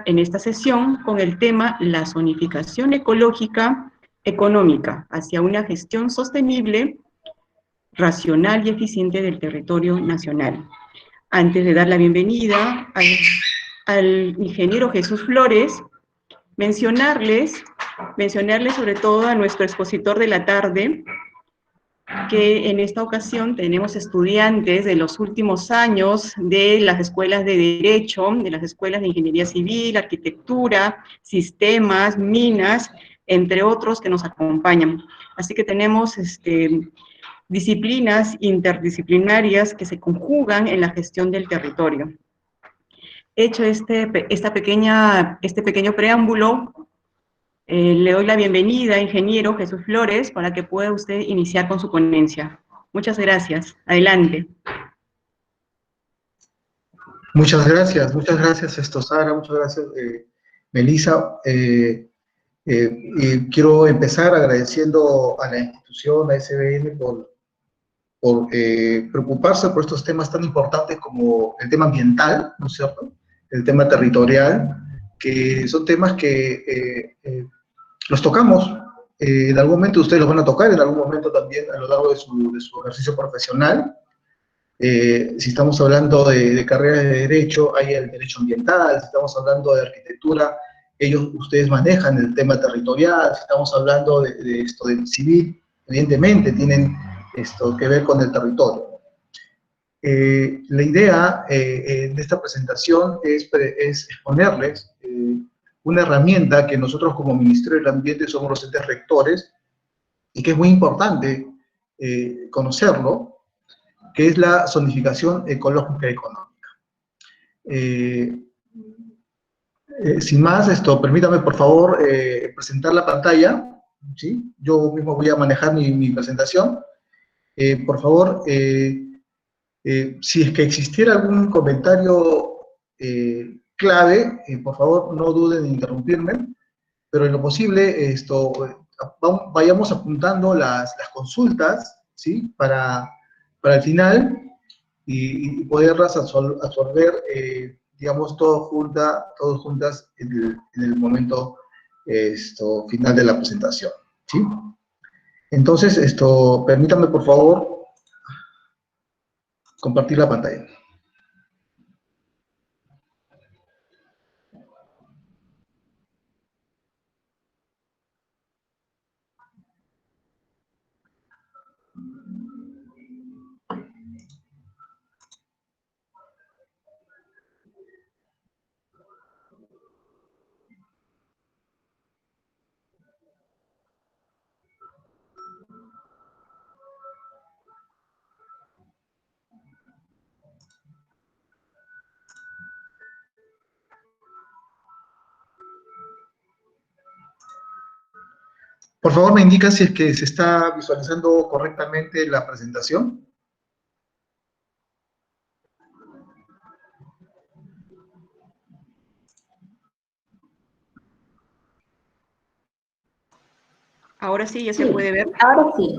en esta sesión con el tema la zonificación ecológica económica hacia una gestión sostenible, racional y eficiente del territorio nacional. Antes de dar la bienvenida al ingeniero Jesús Flores, mencionarles sobre todo a nuestro expositor de la tarde, que en esta ocasión tenemos estudiantes de los últimos años de las escuelas de Derecho, de las escuelas de Ingeniería Civil, Arquitectura, Sistemas, Minas, entre otros que nos acompañan. Así que tenemos disciplinas interdisciplinarias que se conjugan en la gestión del territorio. Hecho este pequeño preámbulo, le doy la bienvenida, ingeniero Jesús Flores, para que pueda usted iniciar con su ponencia. Muchas gracias. Adelante. Muchas gracias, Sara, muchas gracias, Melissa. Y quiero empezar agradeciendo a la institución, a SBN, por preocuparse por estos temas tan importantes como el tema ambiental, ¿no es cierto?, el tema territorial, que son temas que los tocamos. En algún momento ustedes los van a tocar, en algún momento también a lo largo de su ejercicio profesional. Si estamos hablando de carreras de derecho, hay el derecho ambiental. Si estamos hablando de arquitectura, ustedes manejan el tema territorial. Si estamos hablando de esto del civil, evidentemente tienen esto que ver con el territorio. La idea de esta presentación es exponerles una herramienta que nosotros como Ministerio del Ambiente somos los entes rectores y que es muy importante conocerlo, que es la zonificación ecológica económica. Sin más, permítame por favor presentar la pantalla, ¿sí? Yo mismo voy a manejar mi presentación. Por favor, si es que existiera algún comentario clave, por favor no duden en interrumpirme, pero en lo posible vayamos apuntando las consultas, ¿sí?, para el final y poderlas absorber, digamos, todos juntas en el momento final de la presentación, ¿sí? Entonces, permítanme por favor compartir la pantalla. Por favor, me indica si es que se está visualizando correctamente la presentación. Ahora sí, ya se puede ver. Ahora sí.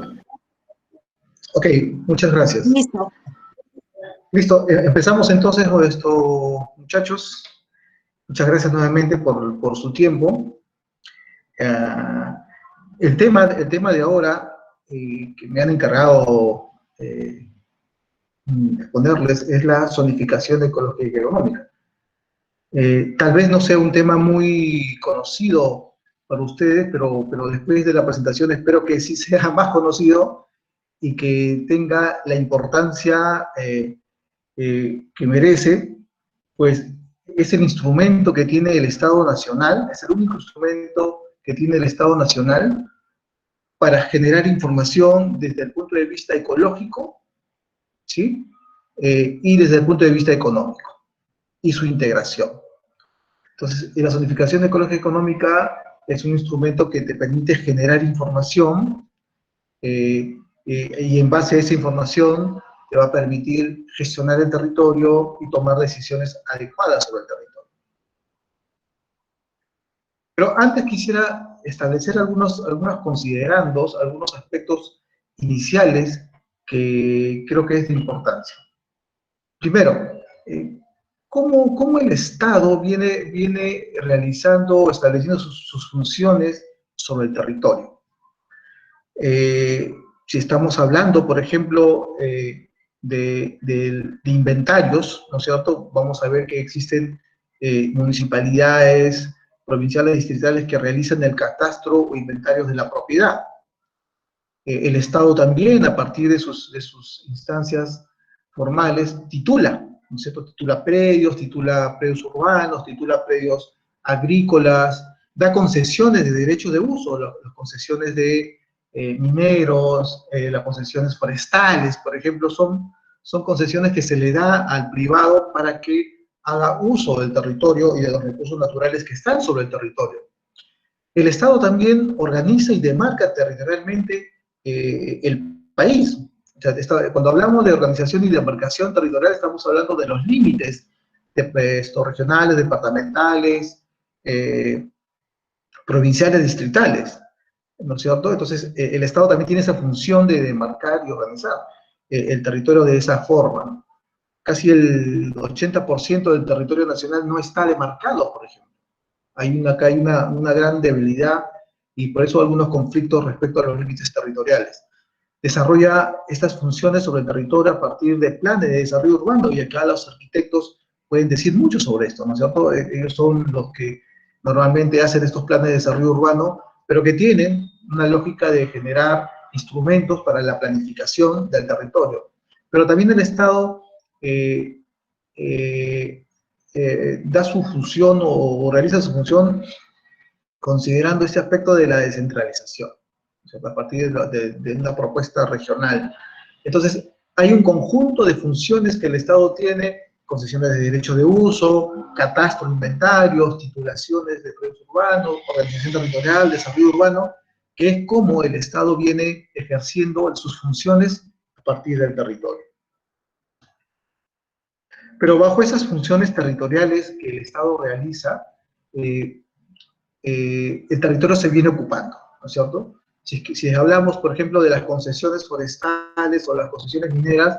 Ok, muchas gracias. Listo. Listo, empezamos entonces, muchachos. Muchas gracias nuevamente por su tiempo. El tema de ahora, que me han encargado exponerles, es la zonificación ecológica y económica. Tal vez no sea un tema muy conocido para ustedes, pero después de la presentación espero que sí sea más conocido y que tenga la importancia que merece, pues es el instrumento que tiene el Estado Nacional, es el único instrumento que tiene el Estado Nacional para generar información desde el punto de vista ecológico, ¿sí?, y desde el punto de vista económico, y su integración. Entonces, la zonificación ecológica económica es un instrumento que te permite generar información, y en base a esa información te va a permitir gestionar el territorio y tomar decisiones adecuadas sobre el territorio. Pero antes quisiera establecer algunos considerandos, algunos aspectos iniciales que creo que es de importancia. Primero, ¿Cómo el Estado viene realizando, estableciendo sus funciones sobre el territorio? Si estamos hablando, por ejemplo, de inventarios, ¿no es cierto? Vamos a ver que existen municipalidades, provinciales, distritales que realizan el catastro o inventarios de la propiedad. El Estado también, a partir de sus instancias formales, titula, ¿no es cierto? Titula predios urbanos, titula predios agrícolas, da concesiones de derecho de uso, las concesiones de mineros, las concesiones forestales, por ejemplo, son concesiones que se le da al privado para que haga uso del territorio y de los recursos naturales que están sobre el territorio. El Estado también organiza y demarca territorialmente el país. O sea, cuando hablamos de organización y demarcación territorial, estamos hablando de los límites regionales, departamentales, provinciales, distritales, ¿no es cierto? Entonces, el Estado también tiene esa función de demarcar y organizar el territorio de esa forma. Casi el 80% del territorio nacional no está demarcado, por ejemplo. Acá hay una gran debilidad y por eso algunos conflictos respecto a los límites territoriales. Desarrolla estas funciones sobre el territorio a partir de planes de desarrollo urbano, y acá los arquitectos pueden decir mucho sobre esto, ¿no es cierto? Ellos son los que normalmente hacen estos planes de desarrollo urbano, pero que tienen una lógica de generar instrumentos para la planificación del territorio. Pero también el Estado da su función o realiza su función considerando este aspecto de la descentralización, o sea, a partir de una propuesta regional. Entonces, hay un conjunto de funciones que el Estado tiene: concesiones de derecho de uso, catastro, inventarios, titulaciones de predios urbanos, organización territorial, desarrollo urbano, que es como el Estado viene ejerciendo sus funciones a partir del territorio. Pero bajo esas funciones territoriales que el Estado realiza, el territorio se viene ocupando, ¿no es cierto? Si hablamos, por ejemplo, de las concesiones forestales o las concesiones mineras,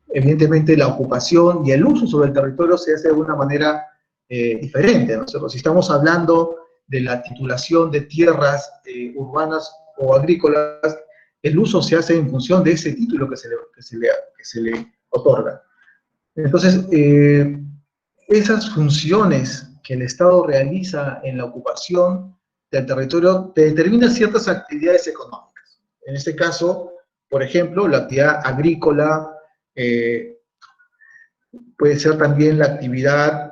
evidentemente la ocupación y el uso sobre el territorio se hace de una manera diferente, ¿no es cierto? Si estamos hablando de la titulación de tierras urbanas o agrícolas, el uso se hace en función de ese título que se le otorga. Entonces, esas funciones que el Estado realiza en la ocupación del territorio determinan ciertas actividades económicas. En este caso, por ejemplo, la actividad agrícola, puede ser también la actividad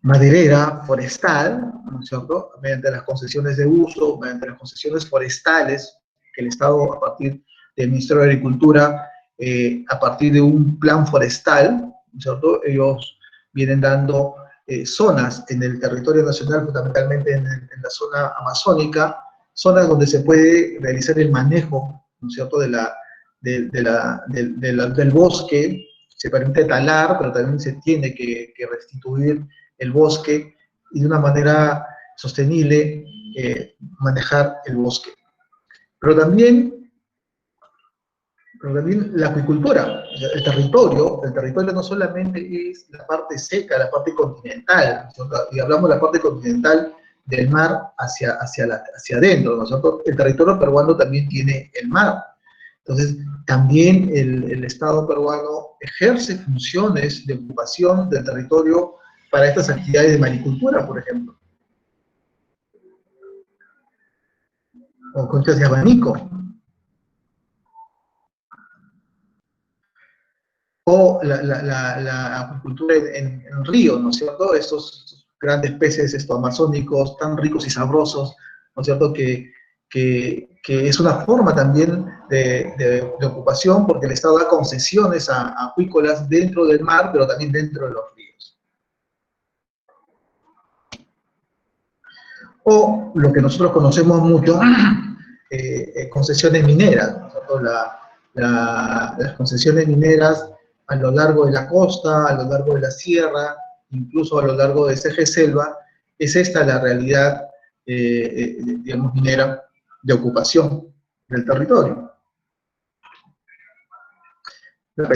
maderera, forestal, ¿no es cierto?, mediante las concesiones de uso, mediante las concesiones forestales, que el Estado, a partir del Ministerio de Agricultura, a partir de un plan forestal, ¿no es cierto?, ellos vienen dando zonas en el territorio nacional, fundamentalmente en la zona amazónica, zonas donde se puede realizar el manejo, ¿no es cierto?, del bosque. Se permite talar, pero también se tiene que restituir el bosque y de una manera sostenible manejar el bosque. Pero también la acuicultura, el territorio no solamente es la parte seca, la parte continental, y hablamos de la parte continental del mar hacia adentro, ¿no es cierto? El territorio peruano también tiene el mar. Entonces, también el Estado peruano ejerce funciones de ocupación del territorio para estas actividades de maricultura, por ejemplo, o conchas de abanico, o la acuicultura en río, ¿no es cierto? Estos grandes peces amazónicos, tan ricos y sabrosos, ¿no es cierto?, que es una forma también de ocupación, porque el Estado da concesiones a acuícolas dentro del mar, pero también dentro de los ríos. O lo que nosotros conocemos mucho, concesiones mineras, ¿no es cierto? Las concesiones mineras a lo largo de la costa, a lo largo de la sierra, incluso a lo largo de CG Selva, es esta la realidad, digamos, minera de ocupación del territorio. La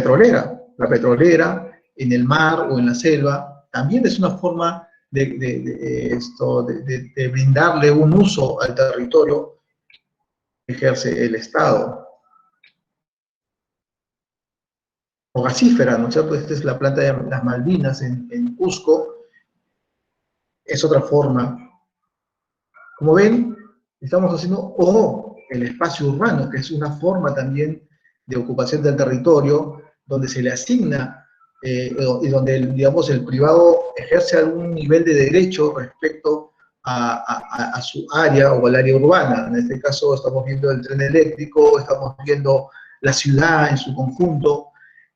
petrolera en el mar o en la selva, también es una forma de brindarle un uso al territorio que ejerce el Estado. O gasífera, ¿no es cierto? Esta es la planta de las Malvinas en Cusco, es otra forma. Como ven, estamos haciendo, o el espacio urbano, que es una forma también de ocupación del territorio, donde se le asigna y donde, digamos, el privado ejerce algún nivel de derecho respecto a su área o al área urbana. En este caso estamos viendo el tren eléctrico, estamos viendo la ciudad en su conjunto.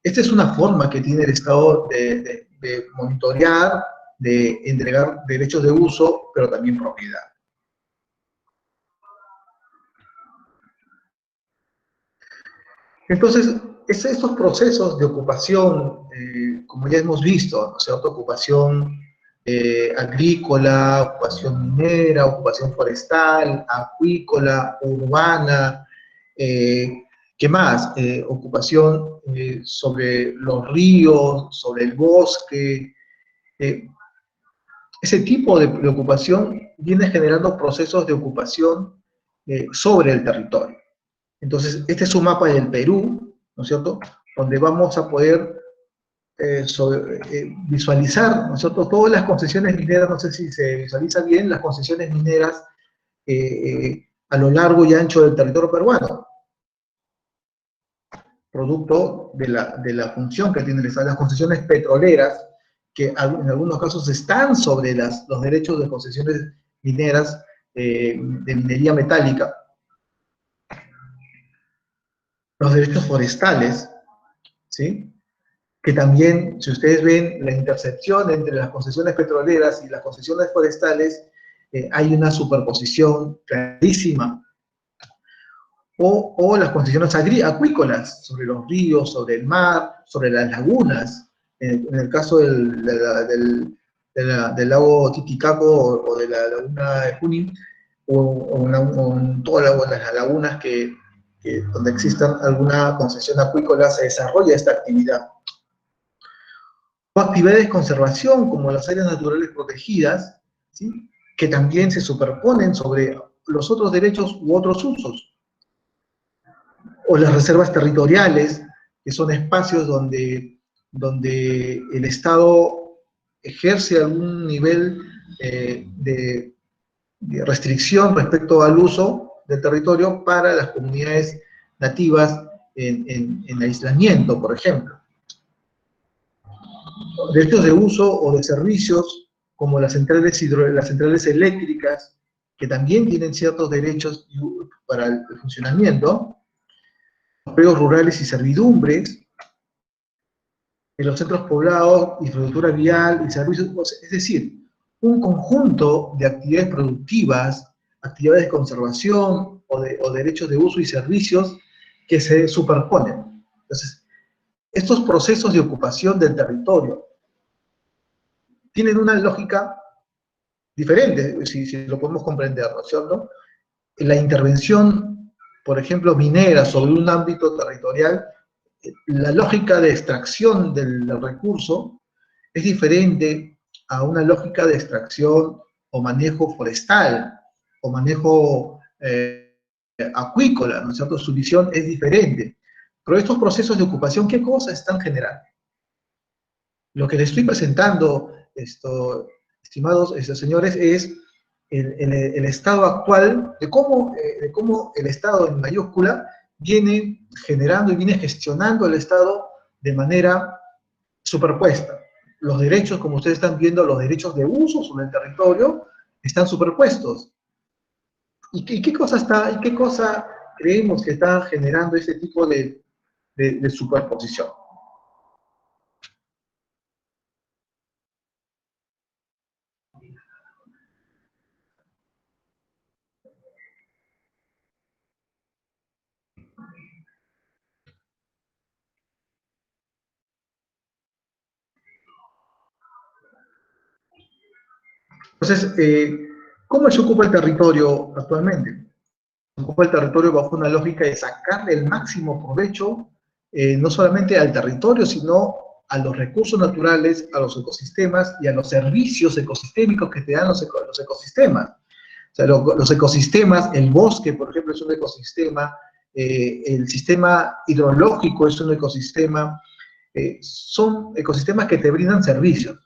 Esta es una forma que tiene el Estado de monitorear, de entregar derechos de uso, pero también propiedad. Entonces, estos procesos de ocupación, como ya hemos visto, ¿no es cierto? Ocupación agrícola, ocupación minera, ocupación forestal, acuícola, urbana, ¿qué más? Ocupación sobre los ríos, sobre el bosque. Ese tipo de ocupación viene generando procesos de ocupación sobre el territorio. Entonces, este es un mapa del Perú, ¿no es cierto?, donde vamos a poder visualizar, ¿no es cierto?, todas las concesiones mineras, no sé si se visualiza bien, las concesiones mineras a lo largo y ancho del territorio peruano, producto de la función que tienen las concesiones petroleras, que en algunos casos están sobre los derechos de concesiones mineras de minería metálica, los derechos forestales, ¿sí?, que también, si ustedes ven la intercepción entre las concesiones petroleras y las concesiones forestales, hay una superposición clarísima. O las concesiones acuícolas, sobre los ríos, sobre el mar, sobre las lagunas. En el caso del lago Titicaca o de la laguna de Junín, o en todas las lagunas donde existan alguna concesión acuícola, se desarrolla esta actividad. O actividades de conservación, como las áreas naturales protegidas, ¿sí?, que también se superponen sobre los otros derechos u otros usos. O las reservas territoriales, que son espacios donde el Estado ejerce algún nivel de restricción respecto al uso del territorio para las comunidades nativas en aislamiento, por ejemplo. Derechos de uso o de servicios, como las centrales eléctricas, que también tienen ciertos derechos para el funcionamiento, los predios rurales y servidumbres, en los centros poblados, infraestructura vial y servicios, es decir, un conjunto de actividades productivas, actividades de conservación o derechos de uso y servicios que se superponen. Entonces, estos procesos de ocupación del territorio tienen una lógica diferente, si lo podemos comprender, ¿no es cierto? La intervención, por ejemplo, minera sobre un ámbito territorial, la lógica de extracción del recurso es diferente a una lógica de extracción o manejo forestal o manejo acuícola, ¿no es cierto? Su visión es diferente. Pero estos procesos de ocupación, ¿qué cosas están generando? Lo que les estoy presentando, estimados señores, es el estado actual de cómo el Estado en mayúscula viene generando y viene gestionando el Estado de manera superpuesta. Los derechos, como ustedes están viendo, los derechos de uso sobre el territorio están superpuestos. ¿Y qué cosa creemos que está generando este tipo de superposición? Entonces, ¿cómo se ocupa el territorio actualmente? Se ocupa el territorio bajo una lógica de sacarle el máximo provecho, no solamente al territorio, sino a los recursos naturales, a los ecosistemas y a los servicios ecosistémicos que te dan los ecosistemas. O sea, los ecosistemas, el bosque, por ejemplo, es un ecosistema, el sistema hidrológico es un ecosistema, son ecosistemas que te brindan servicios.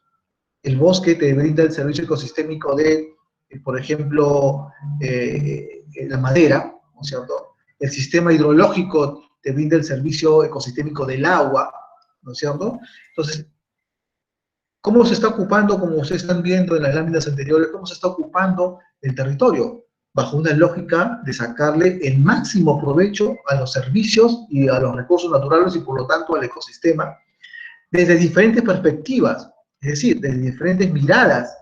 El bosque te brinda el servicio ecosistémico de, por ejemplo, la madera, ¿no es cierto? El sistema hidrológico te brinda el servicio ecosistémico del agua, ¿no es cierto? Entonces, ¿cómo se está ocupando, como ustedes están viendo en las láminas anteriores, cómo se está ocupando el territorio? Bajo una lógica de sacarle el máximo provecho a los servicios y a los recursos naturales y por lo tanto al ecosistema, desde diferentes perspectivas, es decir, desde diferentes miradas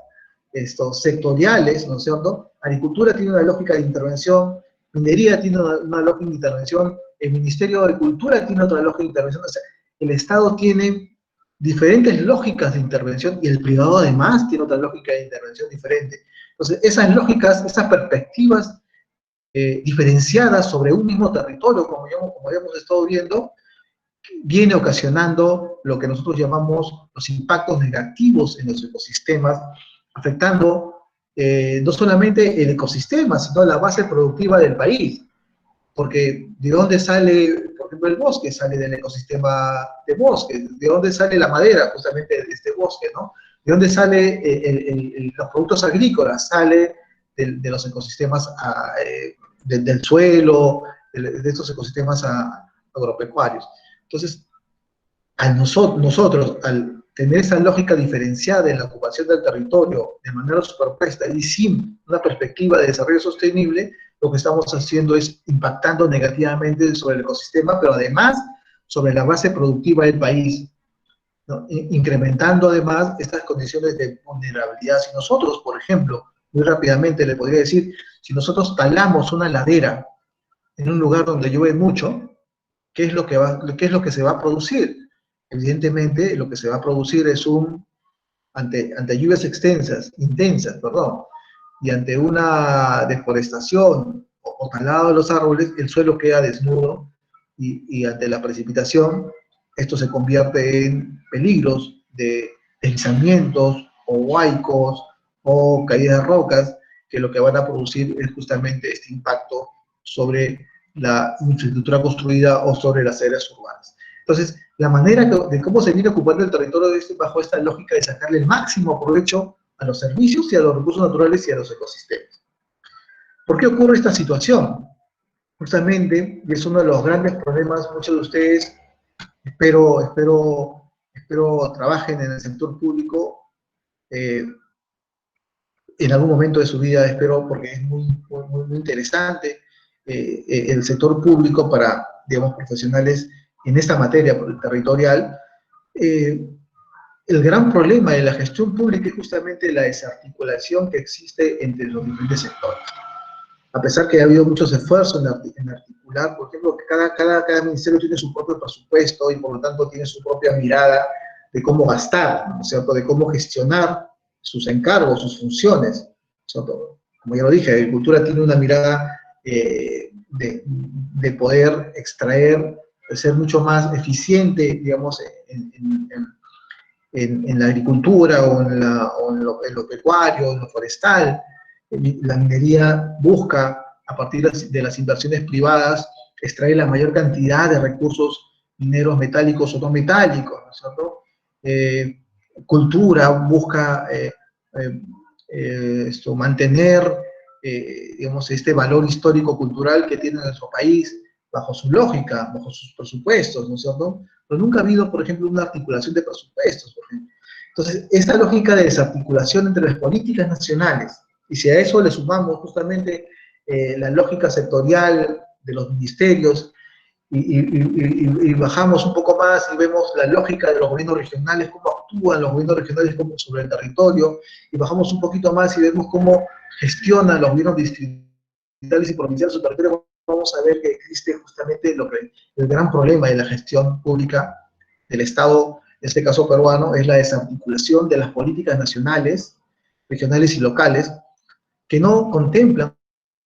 sectoriales, ¿no es cierto? Agricultura tiene una lógica de intervención, minería tiene una lógica de intervención, el Ministerio de Agricultura tiene otra lógica de intervención, o sea, el Estado tiene diferentes lógicas de intervención y el privado además tiene otra lógica de intervención diferente. Entonces, esas lógicas, esas perspectivas diferenciadas sobre un mismo territorio, como ya hemos estado viendo, viene ocasionando lo que nosotros llamamos los impactos negativos en los ecosistemas, afectando no solamente el ecosistema, sino la base productiva del país. Porque ¿de dónde sale, por ejemplo, el bosque? Sale del ecosistema de bosque. ¿De dónde sale la madera? Justamente de este bosque, ¿no? ¿De dónde sale los productos agrícolas? Sale de los ecosistemas del suelo, de estos ecosistemas agropecuarios. Entonces, nosotros, al tener esa lógica diferenciada en la ocupación del territorio de manera superpuesta y sin una perspectiva de desarrollo sostenible, lo que estamos haciendo es impactando negativamente sobre el ecosistema, pero además sobre la base productiva del país, ¿no? Incrementando además estas condiciones de vulnerabilidad. Si nosotros, por ejemplo, muy rápidamente le podría decir, si nosotros talamos una ladera en un lugar donde llueve mucho, ¿qué es lo que se va a producir? Evidentemente, lo que se va a producir es ante lluvias intensas, y ante una deforestación o talado de los árboles, el suelo queda desnudo y ante la precipitación, esto se convierte en peligros de deslizamientos o huaicos o caídas de rocas, que lo que van a producir es justamente este impacto sobre la infraestructura construida o sobre las áreas urbanas. Entonces, la manera de cómo se viene ocupando el territorio bajo esta lógica de sacarle el máximo provecho a los servicios y a los recursos naturales y a los ecosistemas. ¿Por qué ocurre esta situación? Justamente, y es uno de los grandes problemas, muchos de ustedes, espero trabajen en el sector público, en algún momento de su vida, espero, porque es muy interesante, el sector público para, digamos, profesionales en esta materia territorial. El gran problema de la gestión pública es justamente la desarticulación que existe entre los diferentes sectores. A pesar que ha habido muchos esfuerzos en articular, por ejemplo, que cada ministerio tiene su propio presupuesto y por lo tanto tiene su propia mirada de cómo gastar, ¿no es cierto?, de cómo gestionar sus encargos, sus funciones, ¿cierto? Como ya lo dije, Agricultura tiene una mirada de poder extraer, de ser mucho más eficiente, digamos, en la agricultura o en lo pecuario, en lo forestal. La minería busca, a partir de las inversiones privadas, extraer la mayor cantidad de recursos mineros metálicos o no metálicos, ¿no es cierto? Cultura busca mantener, digamos, este valor histórico-cultural que tiene nuestro país bajo su lógica, bajo sus presupuestos, ¿no es cierto? Pero nunca ha habido, por ejemplo, una articulación de presupuestos, por ejemplo. Entonces, esta lógica de desarticulación entre las políticas nacionales, y si a eso le sumamos justamente la lógica sectorial de los ministerios, y bajamos un poco más y vemos la lógica de los gobiernos regionales, cómo actúan los gobiernos regionales sobre el territorio, y bajamos un poquito más y vemos cómo gestionan los gobiernos distritales y provinciales su territorio, vamos a ver que existe justamente el gran problema de la gestión pública del Estado, en este caso peruano, es la desarticulación de las políticas nacionales, regionales y locales, que no contemplan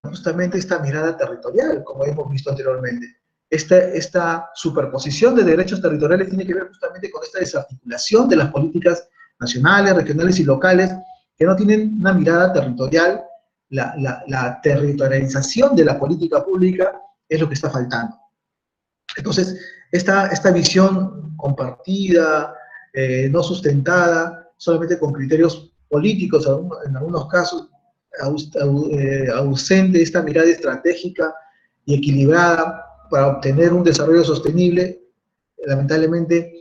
justamente esta mirada territorial, como hemos visto anteriormente. esta superposición de derechos territoriales tiene que ver justamente con esta desarticulación de las políticas nacionales, regionales y locales, que no tienen una mirada territorial. La territorialización de la política pública es lo que está faltando. Entonces, esta visión compartida, no sustentada, solamente con criterios políticos, en algunos casos, ausente esta mirada estratégica y equilibrada para obtener un desarrollo sostenible, lamentablemente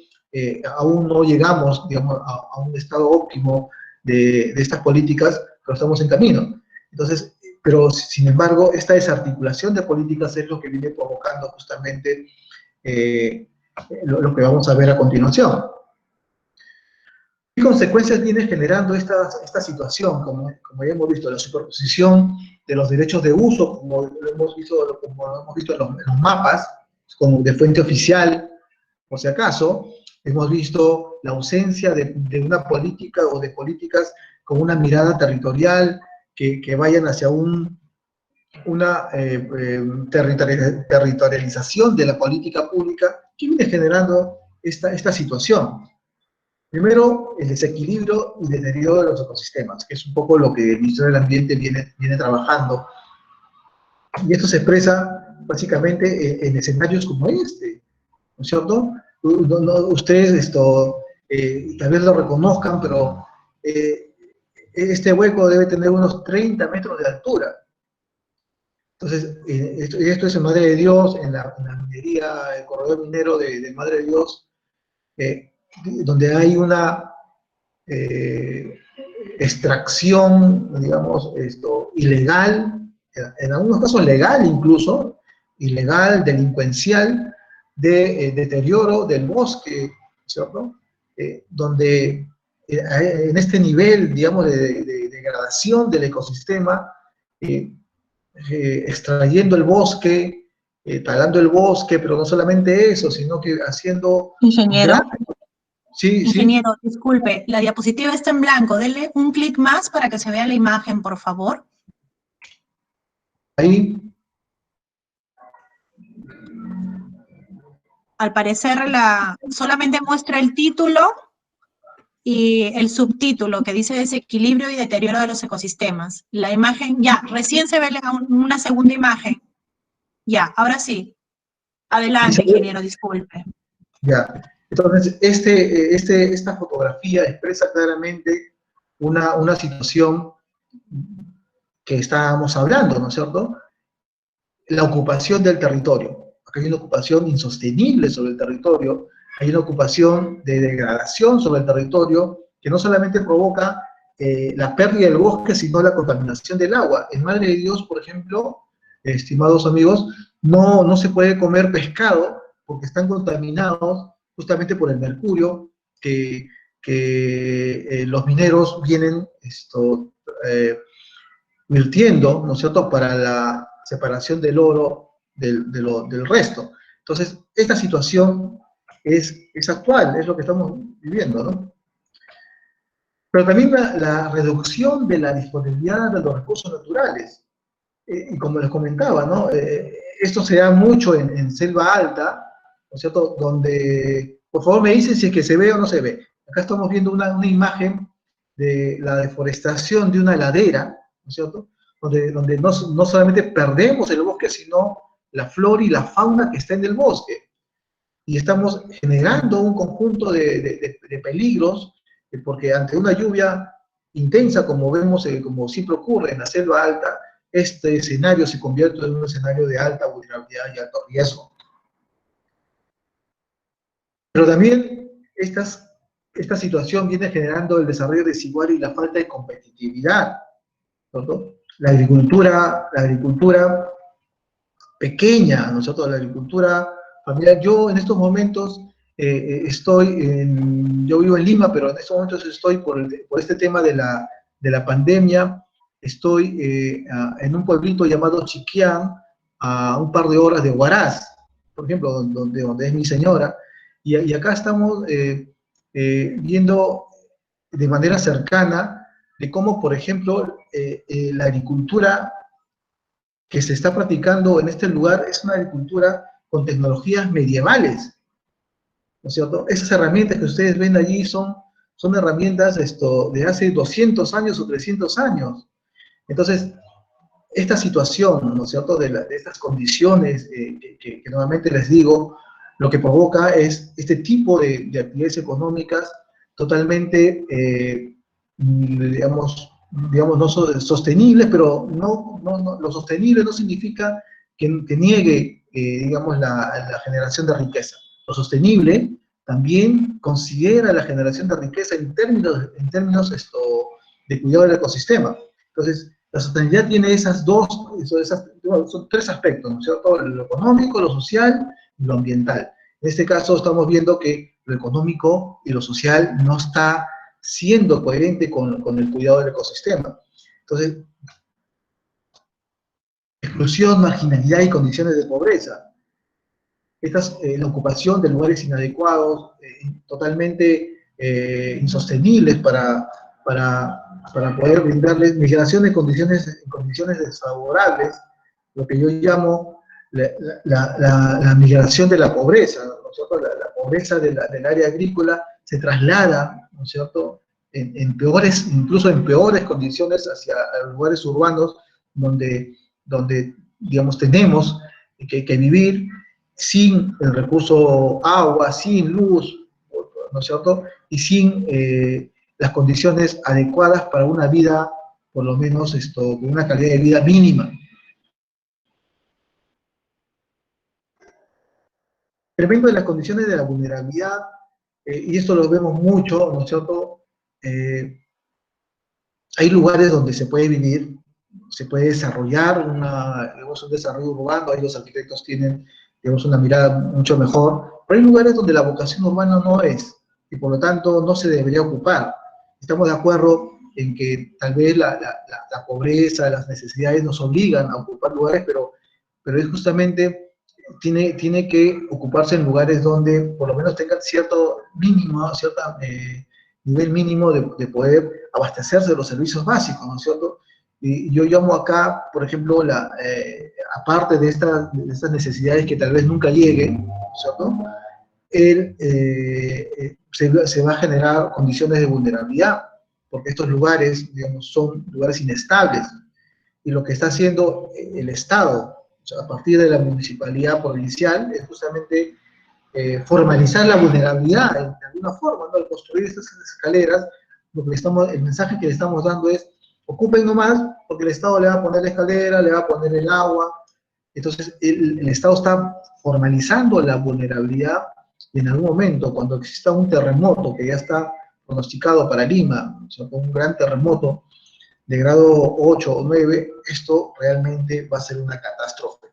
aún no llegamos, digamos, a un estado óptimo de estas políticas, pero estamos en camino. Entonces, pero sin embargo, esta desarticulación de políticas es lo que viene provocando justamente lo que vamos a ver a continuación. ¿Qué consecuencias viene generando esta situación? Como ya hemos visto, la superposición de los derechos de uso, como lo hemos visto en los mapas, como de fuente oficial, por si acaso. Hemos visto la ausencia de una política o de políticas con una mirada territorial que vayan hacia una territorialización de la política pública que viene generando esta situación. Primero, el desequilibrio y deterioro de los ecosistemas, que es un poco lo que el Ministerio del Ambiente viene trabajando. Y esto se expresa básicamente en escenarios como este, ¿no es cierto? Ustedes tal vez lo reconozcan, pero este hueco debe tener unos 30 metros de altura. Entonces, esto es en Madre de Dios, en la minería, el corredor minero de Madre de Dios, donde hay una extracción, digamos, ilegal, en algunos casos legal incluso, ilegal, delincuencial, de deterioro del bosque, ¿cierto? Donde en este nivel, digamos, de degradación del ecosistema, extrayendo el bosque, talando el bosque, pero no solamente eso, sino que haciendo... Ingeniero. Sí, ingeniero, sí. Disculpe, la diapositiva está en blanco. Dele un clic más para que se vea la imagen, por favor. Ahí. Al parecer solamente muestra el título y el subtítulo que dice desequilibrio y deterioro de los ecosistemas. La imagen, ya, recién se ve una segunda imagen. Ya, ahora sí. Adelante, ingeniero, disculpe. Ya, entonces esta fotografía expresa claramente una situación que estábamos hablando, ¿no es cierto? La ocupación del territorio. Acá hay una ocupación insostenible sobre el territorio, hay una ocupación de degradación sobre el territorio que no solamente provoca la pérdida del bosque, sino la contaminación del agua. En Madre de Dios, por ejemplo, estimados amigos, no se puede comer pescado porque están contaminados justamente por el mercurio que los mineros vienen virtiendo, ¿no es cierto?, para la separación del oro del resto. Entonces, esta situación es actual, es lo que estamos viviendo, ¿no? Pero también la reducción de la disponibilidad de los recursos naturales. Y como les comentaba, ¿no? Esto se da mucho en selva alta, ¿no es cierto?, donde, por favor me dicen si es que se ve o no se ve. Acá estamos viendo una imagen de la deforestación de una ladera, ¿no es cierto?, donde no solamente perdemos el bosque, sino la flora y la fauna que está en el bosque. Y estamos generando un conjunto de peligros, porque ante una lluvia intensa, como vemos, como siempre ocurre en la selva alta, este escenario se convierte en un escenario de alta vulnerabilidad y alto riesgo. Pero también esta situación viene generando el desarrollo desigual y la falta de competitividad, ¿no? La agricultura pequeña, ¿no es cierto?, la agricultura familiar. Yo en estos momentos yo vivo en Lima, pero en estos momentos estoy por este tema de la pandemia, estoy en un pueblito llamado Chiquián, a un par de horas de Huaraz, por ejemplo, donde es mi señora, y acá estamos viendo de manera cercana de cómo, por ejemplo, la agricultura que se está practicando en este lugar es una agricultura con tecnologías medievales, ¿no es cierto? Esas herramientas que ustedes ven allí son herramientas de hace 200 años o 300 años. Entonces, esta situación, ¿no es cierto?, de estas condiciones que nuevamente les digo, lo que provoca es este tipo de actividades económicas totalmente, digamos, no sostenibles, pero lo sostenible no significa que niegue, digamos, la generación de riqueza. Lo sostenible también considera la generación de riqueza en términos de cuidado del ecosistema. Entonces, la sostenibilidad tiene son tres aspectos, ¿no es cierto? Lo económico, lo social y lo ambiental. En este caso estamos viendo que lo económico y lo social no está siendo coherente con el cuidado del ecosistema. Entonces, exclusión, marginalidad y condiciones de pobreza. La ocupación de lugares inadecuados, totalmente insostenibles para poder brindarles migración en condiciones desfavorables, lo que yo llamo la migración de la pobreza, ¿no es cierto? La pobreza del área agrícola se traslada, ¿no es cierto?, incluso en peores condiciones hacia lugares urbanos donde digamos, tenemos que vivir sin el recurso agua, sin luz, ¿no es cierto?, y sin las condiciones adecuadas para una vida, por lo menos, con una calidad de vida mínima. Tremendo de las condiciones de la vulnerabilidad, y esto lo vemos mucho, ¿no es cierto?, hay lugares donde se puede vivir, se puede desarrollar un desarrollo urbano, ahí los arquitectos tienen, digamos, una mirada mucho mejor, pero hay lugares donde la vocación urbana no es, y por lo tanto no se debería ocupar. Estamos de acuerdo en que tal vez la pobreza, las necesidades nos obligan a ocupar lugares, pero es justamente, tiene que ocuparse en lugares donde por lo menos tengan cierto mínimo, nivel mínimo de poder abastecerse de los servicios básicos, ¿no es cierto? Y yo llamo acá, por ejemplo, aparte de estas necesidades que tal vez nunca lleguen, ¿cierto?, se va a generar condiciones de vulnerabilidad, porque estos lugares, digamos, son lugares inestables, y lo que está haciendo el Estado, o sea, a partir de la municipalidad provincial, es justamente formalizar la vulnerabilidad de alguna forma, ¿no? Al construir estas escaleras, el mensaje que le estamos dando es: ocupen nomás, porque el Estado le va a poner la escalera, le va a poner el agua. Entonces, el Estado está formalizando la vulnerabilidad, y en algún momento, cuando exista un terremoto que ya está pronosticado para Lima, o sea, un gran terremoto de grado 8 o 9, esto realmente va a ser una catástrofe.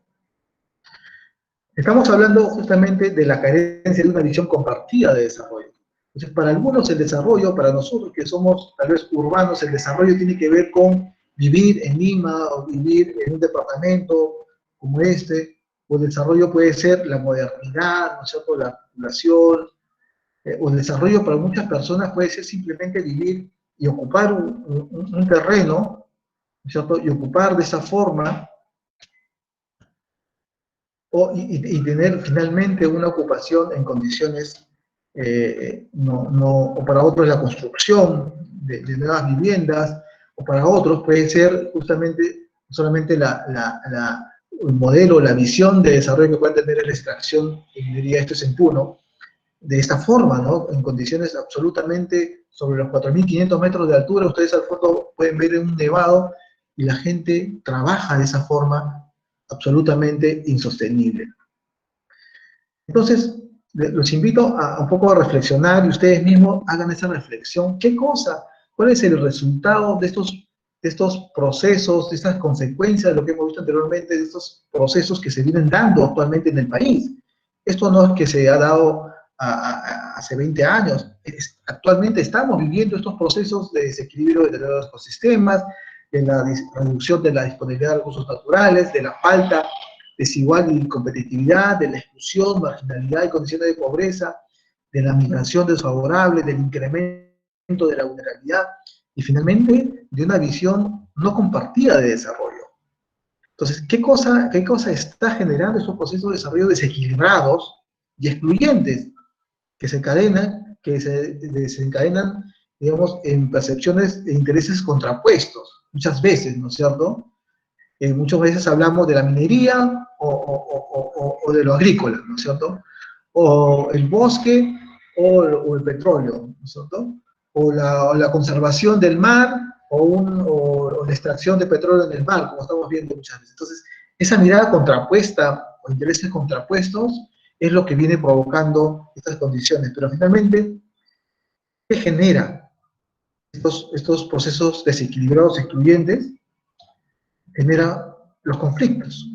Estamos hablando justamente de la carencia de una visión compartida de desarrollo. Entonces, para algunos el desarrollo, para nosotros que somos tal vez urbanos, el desarrollo tiene que ver con vivir en Lima o vivir en un departamento como este, o el desarrollo puede ser la modernidad, ¿no es cierto?, la población, o el desarrollo para muchas personas puede ser simplemente vivir y ocupar un terreno, ¿no es cierto?, y ocupar de esa forma, y tener finalmente una ocupación en condiciones, o para otros la construcción de nuevas viviendas, o para otros puede ser justamente solamente el modelo, la visión de desarrollo que puede tener la extracción, y diría esto es en Puno, de esta forma, ¿no?, en condiciones absolutamente sobre los 4.500 metros de altura. Ustedes al fondo pueden ver un nevado, y la gente trabaja de esa forma absolutamente insostenible. Entonces, los invito a un poco a reflexionar, y ustedes mismos hagan esa reflexión. ¿Cuál es el resultado de estos procesos, de estas consecuencias, de lo que hemos visto anteriormente, de estos procesos que se vienen dando actualmente en el país? Esto no es que se ha dado hace 20 años. Actualmente estamos viviendo estos procesos de desequilibrio de los ecosistemas, de la reducción de la disponibilidad de recursos naturales, de la falta desigual y competitividad, de la exclusión, marginalidad y condiciones de pobreza, de la migración desfavorable, del incremento de la vulnerabilidad, y finalmente de una visión no compartida de desarrollo. Entonces, ¿qué cosa está generando estos procesos de desarrollo desequilibrados y excluyentes que se desencadenan, digamos, en percepciones e intereses contrapuestos, muchas veces, ¿no es cierto? Muchas veces hablamos de la minería o de lo agrícola, ¿no es cierto? O el bosque o el petróleo, ¿no es cierto? O la conservación del mar o la extracción de petróleo en el mar, como estamos viendo muchas veces. Entonces, esa mirada contrapuesta o intereses contrapuestos es lo que viene provocando estas condiciones. Pero finalmente, ¿qué genera estos procesos desequilibrados, excluyentes? Genera los conflictos.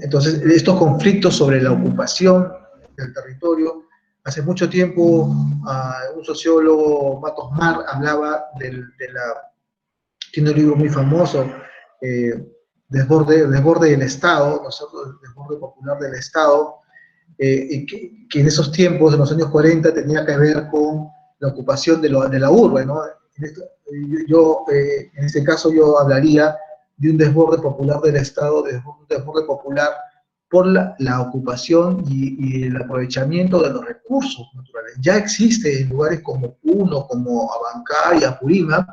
Entonces, estos conflictos sobre la ocupación del territorio, hace mucho tiempo un sociólogo, Matos Mar, hablaba tiene un libro muy famoso, Desborde del Estado, ¿no es cierto? El desborde popular del Estado, y que en esos tiempos, en los años 40, tenía que ver con la ocupación de la urbe, ¿no? En este caso yo hablaría de un desborde popular del Estado, de un desborde popular por la ocupación y el aprovechamiento de los recursos naturales. Ya existe en lugares como Puno, como Abancay y Apurímac,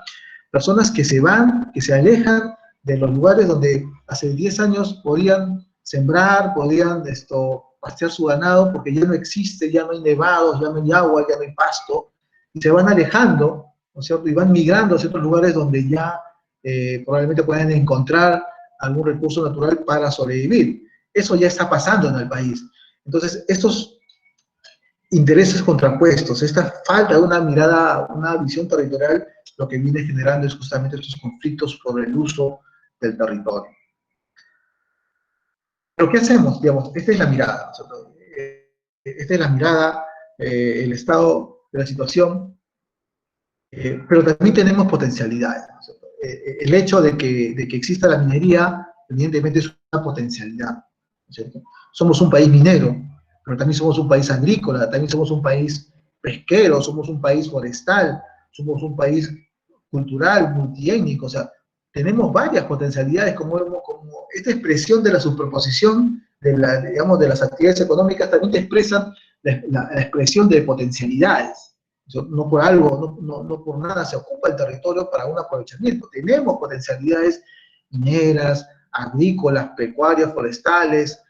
personas que se van, que se alejan de los lugares donde hace 10 años podían sembrar, podían pastear su ganado, porque ya no existe, ya no hay nevados, ya no hay agua, ya no hay pasto, y se van alejando, ¿no es cierto? Y van migrando a ciertos lugares donde ya probablemente puedan encontrar algún recurso natural para sobrevivir. Eso ya está pasando en el país. Entonces, estos intereses contrapuestos, esta falta de una mirada, una visión territorial, lo que viene generando es justamente estos conflictos por el uso del territorio. Pero ¿qué hacemos? Digamos, esta es la mirada, ¿no? Esta es la mirada, el estado de la situación, pero también tenemos potencialidades, ¿no? El hecho de que exista la minería, evidentemente es una potencialidad, ¿no es cierto? Somos un país minero, pero también somos un país agrícola, también somos un país pesquero, somos un país forestal, somos un país cultural, multiétnico, o sea, tenemos varias potencialidades como esta expresión de la superposición digamos, de las actividades económicas también te expresan la expresión de potencialidades. No por algo, no por nada se ocupa el territorio para un aprovechamiento. Tenemos potencialidades mineras, agrícolas, pecuarias, forestales,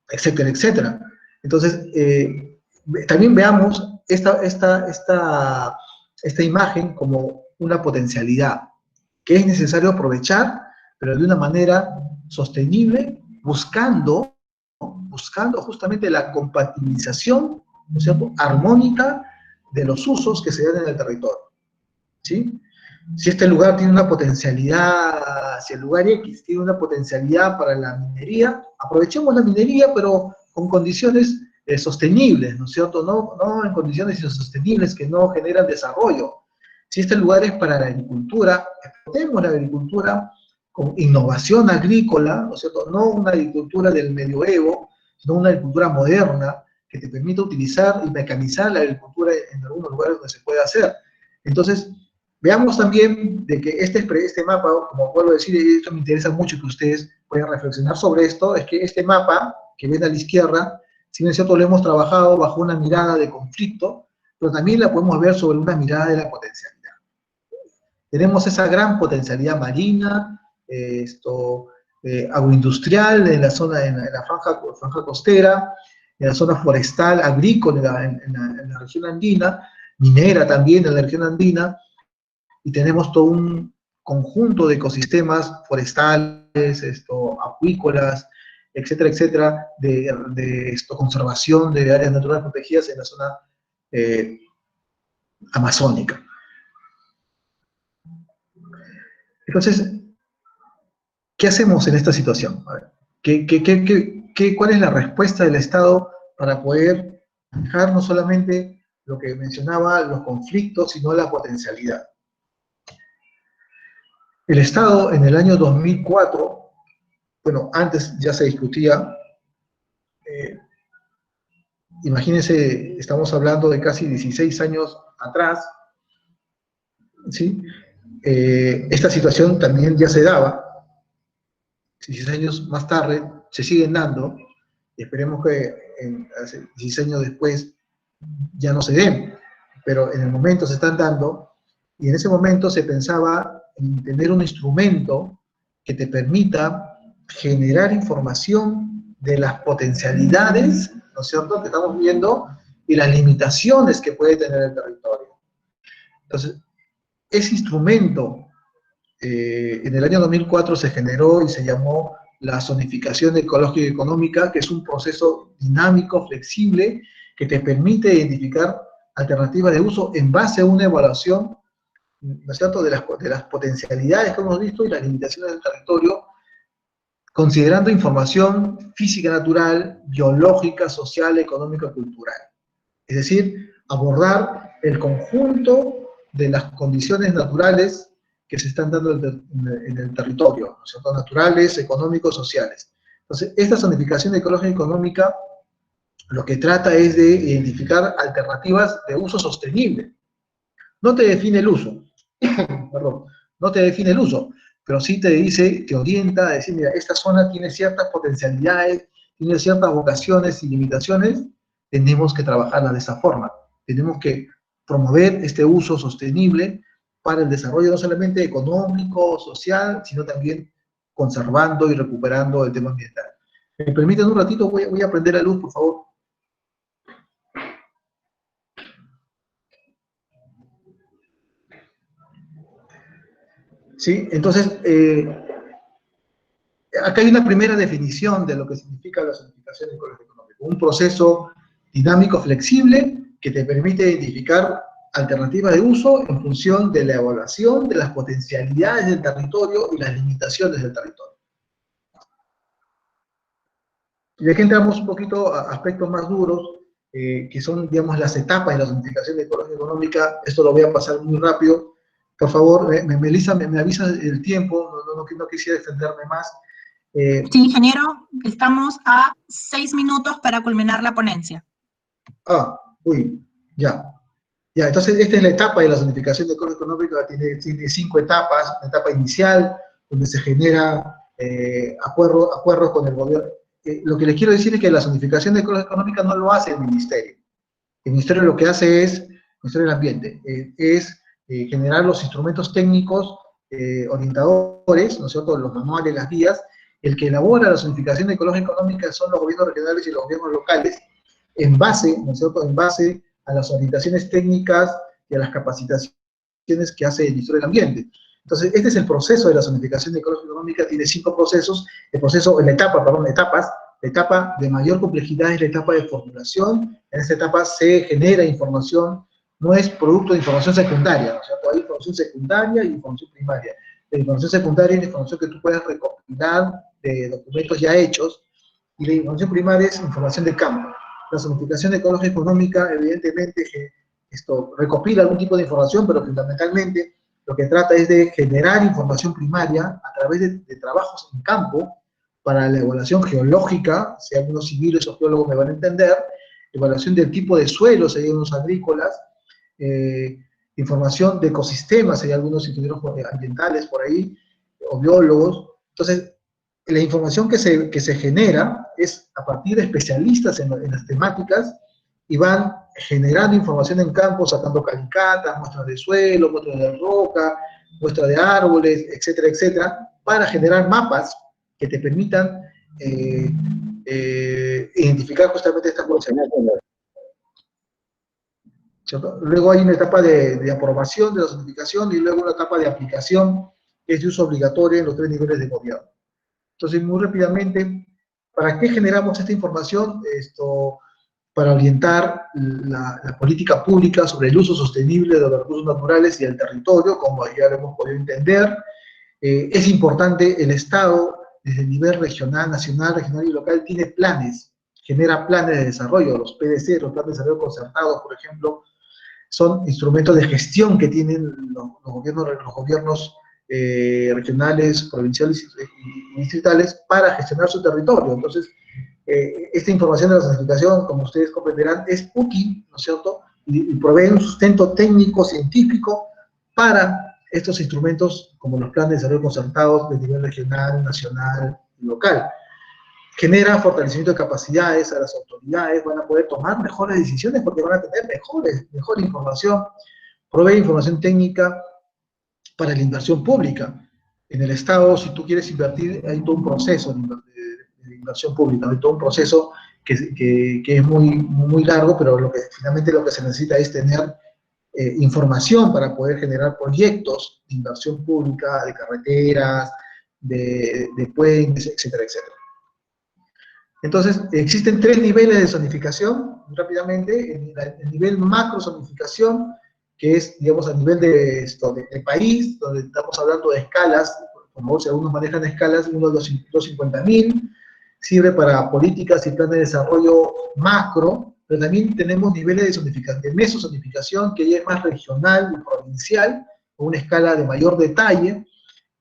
etcétera, etcétera. Entonces, también veamos esta imagen como una potencialidad que es necesario aprovechar, pero de una manera sostenible, buscando justamente la compatibilización, ¿no es cierto?, armónica de los usos que se dan en el territorio, ¿sí? Si este lugar tiene una potencialidad, si el lugar X tiene una potencialidad para la minería, aprovechemos la minería, pero con condiciones sostenibles, ¿no es cierto? No en condiciones insostenibles que no generan desarrollo. Si este lugar es para la agricultura, explotemos la agricultura con innovación agrícola, ¿no es cierto? No una agricultura del medioevo, sino una agricultura moderna que te permita utilizar y mecanizar la agricultura en algunos lugares donde se puede hacer. Entonces, veamos también de que este mapa, como vuelvo a decir, y esto me interesa mucho que ustedes puedan reflexionar sobre esto, es que este mapa que ven a la izquierda, si bien es cierto, lo hemos trabajado bajo una mirada de conflicto, pero también la podemos ver sobre una mirada de la potencialidad. Tenemos esa gran potencialidad marina, agroindustrial en la zona, en la franja costera, en la zona forestal, agrícola en la región andina, minera también en la región andina, y tenemos todo un conjunto de ecosistemas forestales, acuícolas, etcétera, etcétera, de conservación de áreas naturales protegidas en la zona amazónica. Entonces, ¿qué hacemos en esta situación? A ver, ¿cuál es la respuesta del Estado para poder manejar no solamente lo que mencionaba, los conflictos, sino la potencialidad? El Estado en el año 2004, bueno, antes ya se discutía, imagínense, estamos hablando de casi 16 años atrás, ¿sí? esta situación también ya se daba, 16 años más tarde se siguen dando, y esperemos que 16 años después ya no se den, pero en el momento se están dando, y en ese momento se pensaba en tener un instrumento que te permita generar información de las potencialidades, ¿no es cierto?, que estamos viendo, y las limitaciones que puede tener el territorio. Entonces, ese instrumento, en el año 2004 se generó y se llamó la zonificación ecológica y económica, que es un proceso dinámico, flexible, que te permite identificar alternativas de uso en base a una evaluación, ¿no es cierto?, de las potencialidades que hemos visto y las limitaciones del territorio, considerando información física natural, biológica, social, económica, cultural. Es decir, abordar el conjunto de las condiciones naturales que se están dando en el territorio, ¿no es cierto?, naturales, económicos, sociales. Entonces, esta zonificación ecológica y económica lo que trata es de identificar alternativas de uso sostenible. No te define el uso, perdón, no te define el uso, pero sí te dice, te orienta a decir, mira, esta zona tiene ciertas potencialidades, tiene ciertas vocaciones y limitaciones, tenemos que trabajarla de esa forma. Tenemos que promover este uso sostenible para el desarrollo no solamente económico, social, sino también conservando y recuperando el tema ambiental. ¿Me permiten un ratito? Voy a prender la luz, por favor. ¿Sí? Entonces, acá hay una primera definición de lo que significa la zonificación ecológica económica. Un proceso dinámico flexible que te permite identificar alternativas de uso en función de la evaluación de las potencialidades del territorio y las limitaciones del territorio. Y aquí entramos un poquito a aspectos más duros, que son, digamos, las etapas de la zonificación ecológica económica. Esto lo voy a pasar muy rápido. Por favor, Melissa, me avisa el tiempo, no quisiera extenderme más. Sí, ingeniero, estamos a 6 minutos para culminar la ponencia. Ya. Ya, entonces esta es la etapa de la zonificación económica, tiene 5 etapas. La etapa inicial, donde se genera acuerdos con el gobierno. Lo que les quiero decir es que la zonificación económica no lo hace el ministerio. El ministerio lo que hace es, el Ministerio del Ambiente, generar los instrumentos técnicos orientadores, ¿no es cierto?, los manuales, las guías. El que elabora la zonificación económica son los gobiernos regionales y los gobiernos locales, en base, ¿no es cierto?, en base a las orientaciones técnicas y a las capacitaciones que hace el Ministerio del Ambiente. Entonces, este es el proceso de la zonificación económica, tiene 5 procesos. Etapas. La etapa de mayor complejidad es la etapa de formulación. En esta etapa se genera información, no es producto de información secundaria, ¿no es cierto? Hay información secundaria y información primaria. La información secundaria es la información que tú puedes recopilar de documentos ya hechos, y la información primaria es información de campo. La zonificación ecológica económica, evidentemente, esto recopila algún tipo de información, pero fundamentalmente lo que trata es de generar información primaria a través de trabajos en campo para la evaluación geológica, si algunos civiles o geólogos me van a entender, evaluación del tipo de suelo, si hay unos agrícolas, información de ecosistemas, hay algunos ingenieros ambientales por ahí, o biólogos. Entonces, la información que se genera es a partir de especialistas en las temáticas, y van generando información en campo, sacando calicatas, muestras de suelo, muestras de roca, muestras de árboles, etcétera, etcétera, para generar mapas que te permitan identificar justamente estas potencialidades. Luego hay una etapa de aprobación de la zonificación, y luego una etapa de aplicación, que es de uso obligatorio en los 3 niveles de gobierno. Entonces, muy rápidamente, ¿para qué generamos esta información? Para orientar la política pública sobre el uso sostenible de los recursos naturales y del territorio, como ya lo hemos podido entender. Es importante, el Estado, desde el nivel regional, nacional y local, tiene planes, genera planes de desarrollo. Los PDC, los planes de desarrollo concertados, por ejemplo, son instrumentos de gestión que tienen los gobiernos regionales, provinciales y distritales para gestionar su territorio. Entonces, esta información de la zonificación, como ustedes comprenderán, es útil, ¿no es cierto?, y provee un sustento técnico, científico, para estos instrumentos como los planes de desarrollo concertados de nivel regional, nacional y local. Genera fortalecimiento de capacidades a las autoridades, van a poder tomar mejores decisiones porque van a tener mejor información, provee información técnica para la inversión pública. En el Estado, si tú quieres invertir, hay todo un proceso de inversión pública, hay todo un proceso que es muy largo, pero finalmente lo que se necesita es tener información para poder generar proyectos de inversión pública, de carreteras, de puentes, etcétera, etcétera. Entonces, existen 3 niveles de zonificación, rápidamente. El nivel macro zonificación, que es, digamos, a nivel de país, donde estamos hablando de escalas, como si algunos manejan escalas, uno de los 250.000, sirve para políticas y planes de desarrollo macro, pero también tenemos niveles de zonificación, de mesozonificación, que ya es más regional y provincial, con una escala de mayor detalle,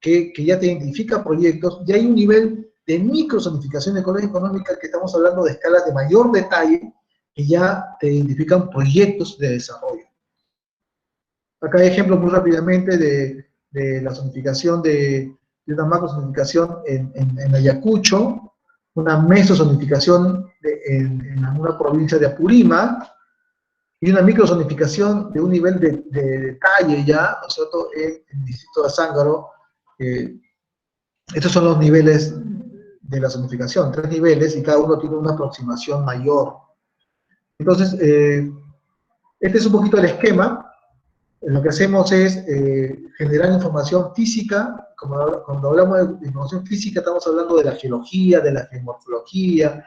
que ya te identifica proyectos, y hay un nivel de microzonificación económica, que estamos hablando de escalas de mayor detalle, que ya te identifican proyectos de desarrollo. Acá hay ejemplos muy rápidamente de la zonificación de una macrozonificación en Ayacucho, una mesozonificación en una provincia de Apurímac, y una microzonificación de un nivel de detalle ya, ¿no es cierto?, en el distrito de Azángaro. Estos son los niveles de la zonificación, 3 niveles, y cada uno tiene una aproximación mayor. Entonces, este es un poquito el esquema. Lo que hacemos es generar información física. Cuando hablamos de información física, estamos hablando de la geología, de la geomorfología,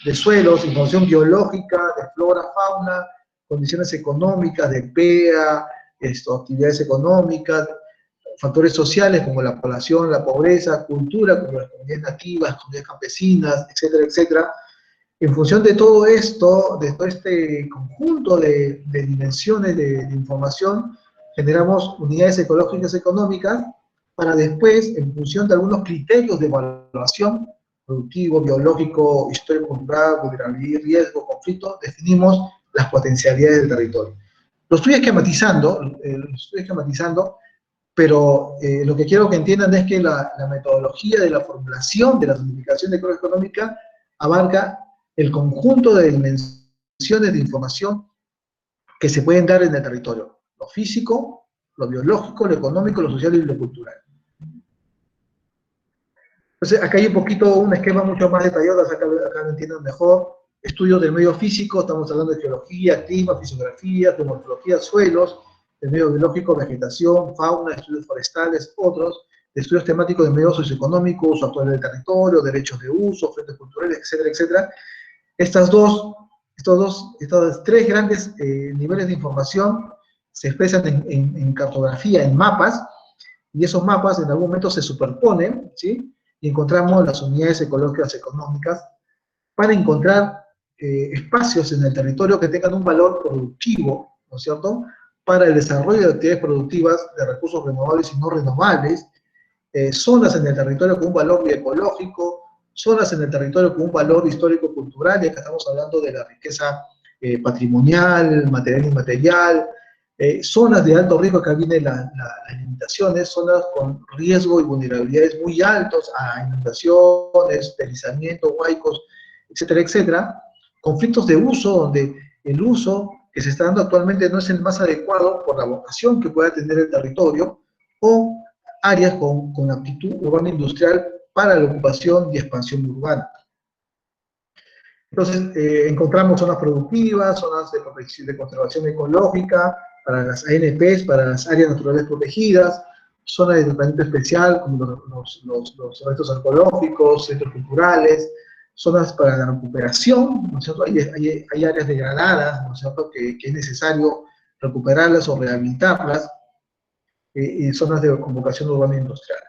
de suelos, información biológica, de flora, fauna, condiciones económicas, de PEA, actividades económicas, factores sociales como la población, la pobreza, cultura como las comunidades nativas, comunidades campesinas, etcétera, etcétera. En función de todo esto, de todo este conjunto de dimensiones de información, generamos unidades ecológicas económicas para después, en función de algunos criterios de evaluación, productivo, biológico, histórico-cultural, vulnerabilidad, riesgo, conflicto, definimos las potencialidades del territorio. Lo estoy esquematizando, pero lo que quiero que entiendan es que la metodología de la formulación de la zonificación económica abarca el conjunto de dimensiones de información que se pueden dar en el territorio. Lo físico, lo biológico, lo económico, lo social y lo cultural. Entonces, acá hay un esquema mucho más detallado, acá lo entienden mejor. Estudios del medio físico, estamos hablando de geología, clima, fisiografía, geomorfología, suelos, el medio biológico, vegetación, fauna, estudios forestales, otros, estudios temáticos del medio socioeconómico, uso actual del territorio, derechos de uso, frentes culturales, etcétera, etcétera. Estos 3 grandes niveles de información se expresan en cartografía, en mapas, y esos mapas en algún momento se superponen, ¿sí?, y encontramos las unidades ecológicas económicas para encontrar espacios en el territorio que tengan un valor productivo, ¿no es cierto?, para el desarrollo de actividades productivas de recursos renovables y no renovables, zonas en el territorio con un valor bioecológico, zonas en el territorio con un valor histórico-cultural, y acá estamos hablando de la riqueza patrimonial, material e inmaterial, zonas de alto riesgo, acá vienen las limitaciones, zonas con riesgo y vulnerabilidades muy altos a inundaciones, deslizamientos, huaicos, etcétera, etcétera. Conflictos de uso, donde el uso que se está dando actualmente no es el más adecuado por la vocación que pueda tener el territorio, o áreas con aptitud urbana industrial para la ocupación y expansión urbana. Entonces, encontramos zonas productivas, zonas de conservación ecológica, para las ANPs, para las áreas naturales protegidas, zonas de tratamiento especial, como los restos arqueológicos, centros culturales, zonas para la recuperación, ¿no es cierto? Hay áreas degradadas, ¿no es cierto?, que es necesario recuperarlas o rehabilitarlas, y zonas de convocación urbana e industrial.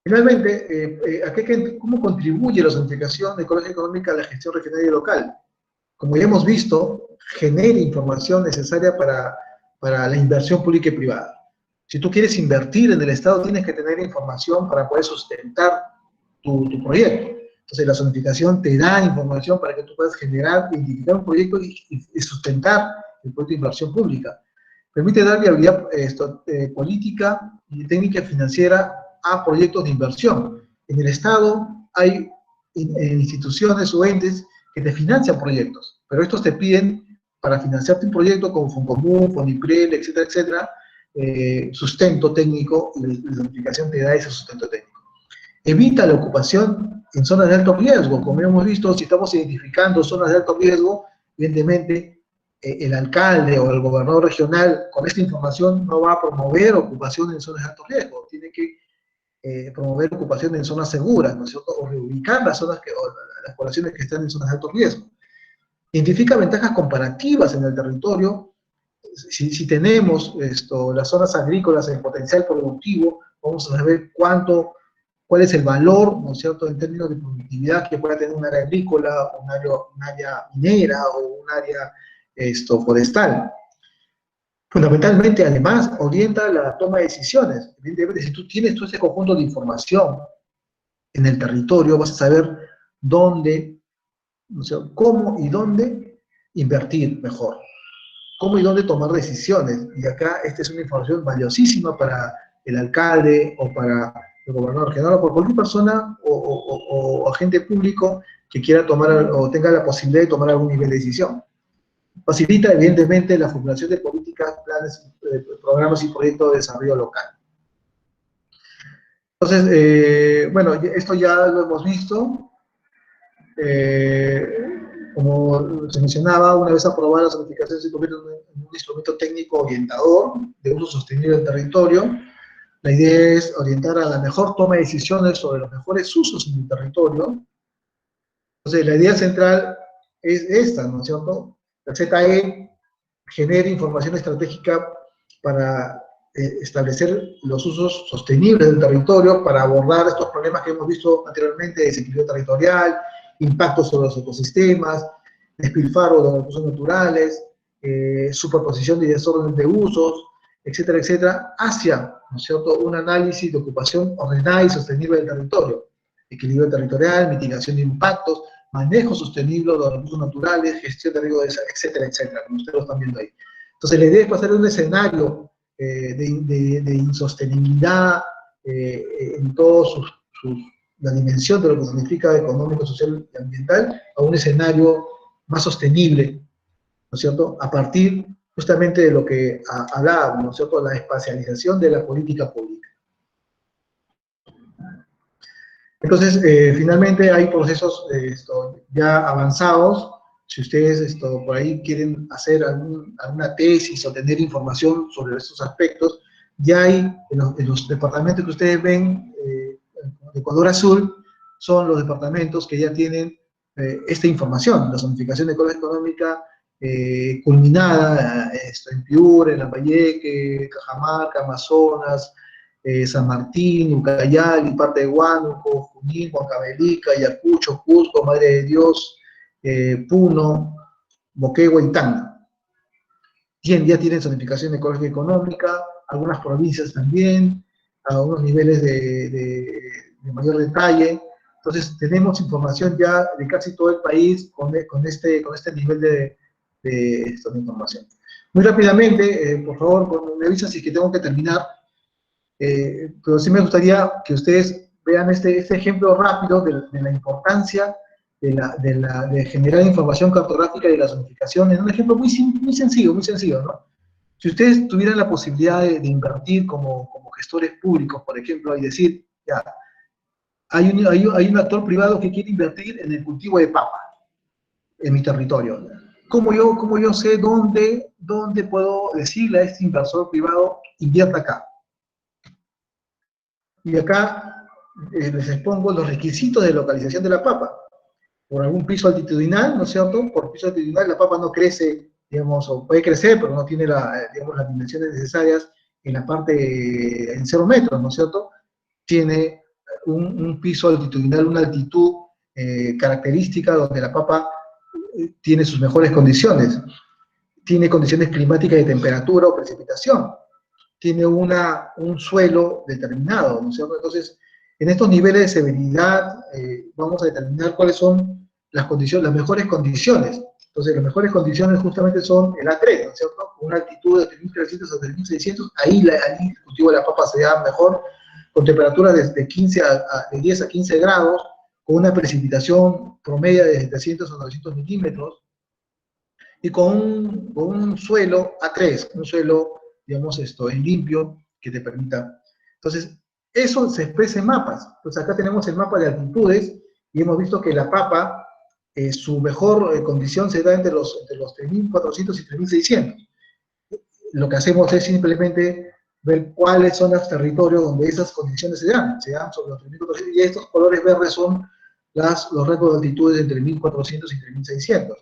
Finalmente, ¿cómo contribuye la zonificación ecológica económica a la gestión regional y local? Como ya hemos visto, genera información necesaria para la inversión pública y privada. Si tú quieres invertir en el Estado, tienes que tener información para poder sustentar tu proyecto. Entonces, la zonificación te da información para que tú puedas generar, identificar un proyecto y sustentar el proyecto de inversión pública. Permite dar viabilidad política y técnica financiera a proyectos de inversión. En el Estado hay instituciones o entes que te financian proyectos, pero estos te piden, para financiarte un proyecto como Foncomún, Foniprel, etcétera, etcétera, sustento técnico, y la notificación te da ese sustento técnico. Evita la ocupación en zonas de alto riesgo. Como hemos visto, si estamos identificando zonas de alto riesgo, evidentemente el alcalde o el gobernador regional con esta información no va a promover ocupación en zonas de alto riesgo, tiene que promover ocupación en zonas seguras, ¿no es cierto? O reubicar las zonas las poblaciones que están en zonas de alto riesgo. Identifica ventajas comparativas en el territorio. Si tenemos las zonas agrícolas en potencial productivo, vamos a saber cuál es el valor, ¿no es cierto?, en términos de productividad que pueda tener un área agrícola, un área minera o un área forestal. Fundamentalmente, además, orienta la toma de decisiones. Evidentemente, si tú tienes todo ese conjunto de información en el territorio, vas a saber dónde, o sea, cómo y dónde invertir mejor, cómo y dónde tomar decisiones. Y acá esta es una información valiosísima para el alcalde o para el gobernador regional o por cualquier persona o agente público que quiera tomar o tenga la posibilidad de tomar algún nivel de decisión. Facilita, evidentemente, la formulación de políticas, planes, programas y proyectos de desarrollo local. Entonces, bueno, esto ya lo hemos visto. Como se mencionaba, una vez aprobada la certificación se convierte en un instrumento técnico orientador de uso sostenible del territorio. La idea es orientar a la mejor toma de decisiones sobre los mejores usos en el territorio. Entonces, la idea central es esta, ¿no es cierto? La ZE genera información estratégica para establecer los usos sostenibles del territorio, para abordar estos problemas que hemos visto anteriormente, desequilibrio territorial, impactos sobre los ecosistemas, despilfarro de los recursos naturales, superposición y desorden de usos, etcétera, etcétera, hacia, ¿no es cierto?, un análisis de ocupación ordenada y sostenible del territorio, equilibrio territorial, mitigación de impactos, manejo sostenible de los recursos naturales, gestión de riesgos, etcétera, etcétera, como ustedes lo están viendo ahí. Entonces, la idea es pasar de un escenario de insostenibilidad en toda la dimensión de lo que significa económico, social y ambiental, a un escenario más sostenible, ¿no es cierto?, a partir justamente de lo que hablábamos, ¿no es cierto?, la espacialización de la política pública. Entonces, finalmente hay procesos ya avanzados. Si ustedes por ahí quieren hacer alguna tesis o tener información sobre estos aspectos, ya hay en los departamentos que ustedes ven de color azul, son los departamentos que ya tienen esta información, la zonificación económica culminada en Piura, en Lambayeque, Cajamarca, Amazonas, San Martín, Ucayali, parte de Huánuco, Junín, Huancavelica, Ayacucho, Cusco, Madre de Dios, Puno, Moquegua y Tacna. Ya tienen zonificación ecológica y económica, algunas provincias también, a unos niveles de mayor detalle. Entonces, tenemos información ya de casi todo el país con este nivel de información. Muy rápidamente, por favor, me avisan si es que tengo que terminar. Pero sí me gustaría que ustedes vean este ejemplo rápido de la importancia de generar información cartográfica y de la zonificación, en un ejemplo muy sencillo, ¿no? Si ustedes tuvieran la posibilidad de invertir como gestores públicos, por ejemplo, y decir, ya, hay un actor privado que quiere invertir en el cultivo de papa en mi territorio. ¿Cómo yo sé dónde puedo decirle a este inversor privado, invierta acá? Y acá les expongo los requisitos de localización de la papa. Por algún piso altitudinal, ¿no es cierto? Por piso altitudinal la papa no crece, digamos, o puede crecer, pero no tiene las dimensiones necesarias en la parte en 0 metros, ¿no es cierto? Tiene un piso altitudinal, una altitud característica donde la papa tiene sus mejores condiciones. Tiene condiciones climáticas de temperatura o precipitación. Tiene un suelo determinado, ¿no es cierto? Entonces, en estos niveles de severidad vamos a determinar cuáles son las mejores condiciones Entonces, las mejores condiciones justamente son el A3, ¿no es cierto? Con una altitud de 3.300 a 3.600, ahí el cultivo de la papa se da mejor, con temperaturas de 10 a 15 grados, con una precipitación promedia de 700 a 900 milímetros, y con un suelo A3, un suelo, digamos, en limpio, que te permita. Entonces, eso se expresa en mapas. Entonces, acá tenemos el mapa de altitudes, y hemos visto que la papa, su mejor condición se da entre los 3.400 y 3.600. Lo que hacemos es simplemente ver cuáles son los territorios donde esas condiciones se dan sobre los 3.400, y estos colores verdes son los rangos de altitudes entre 1.400 y 3.600.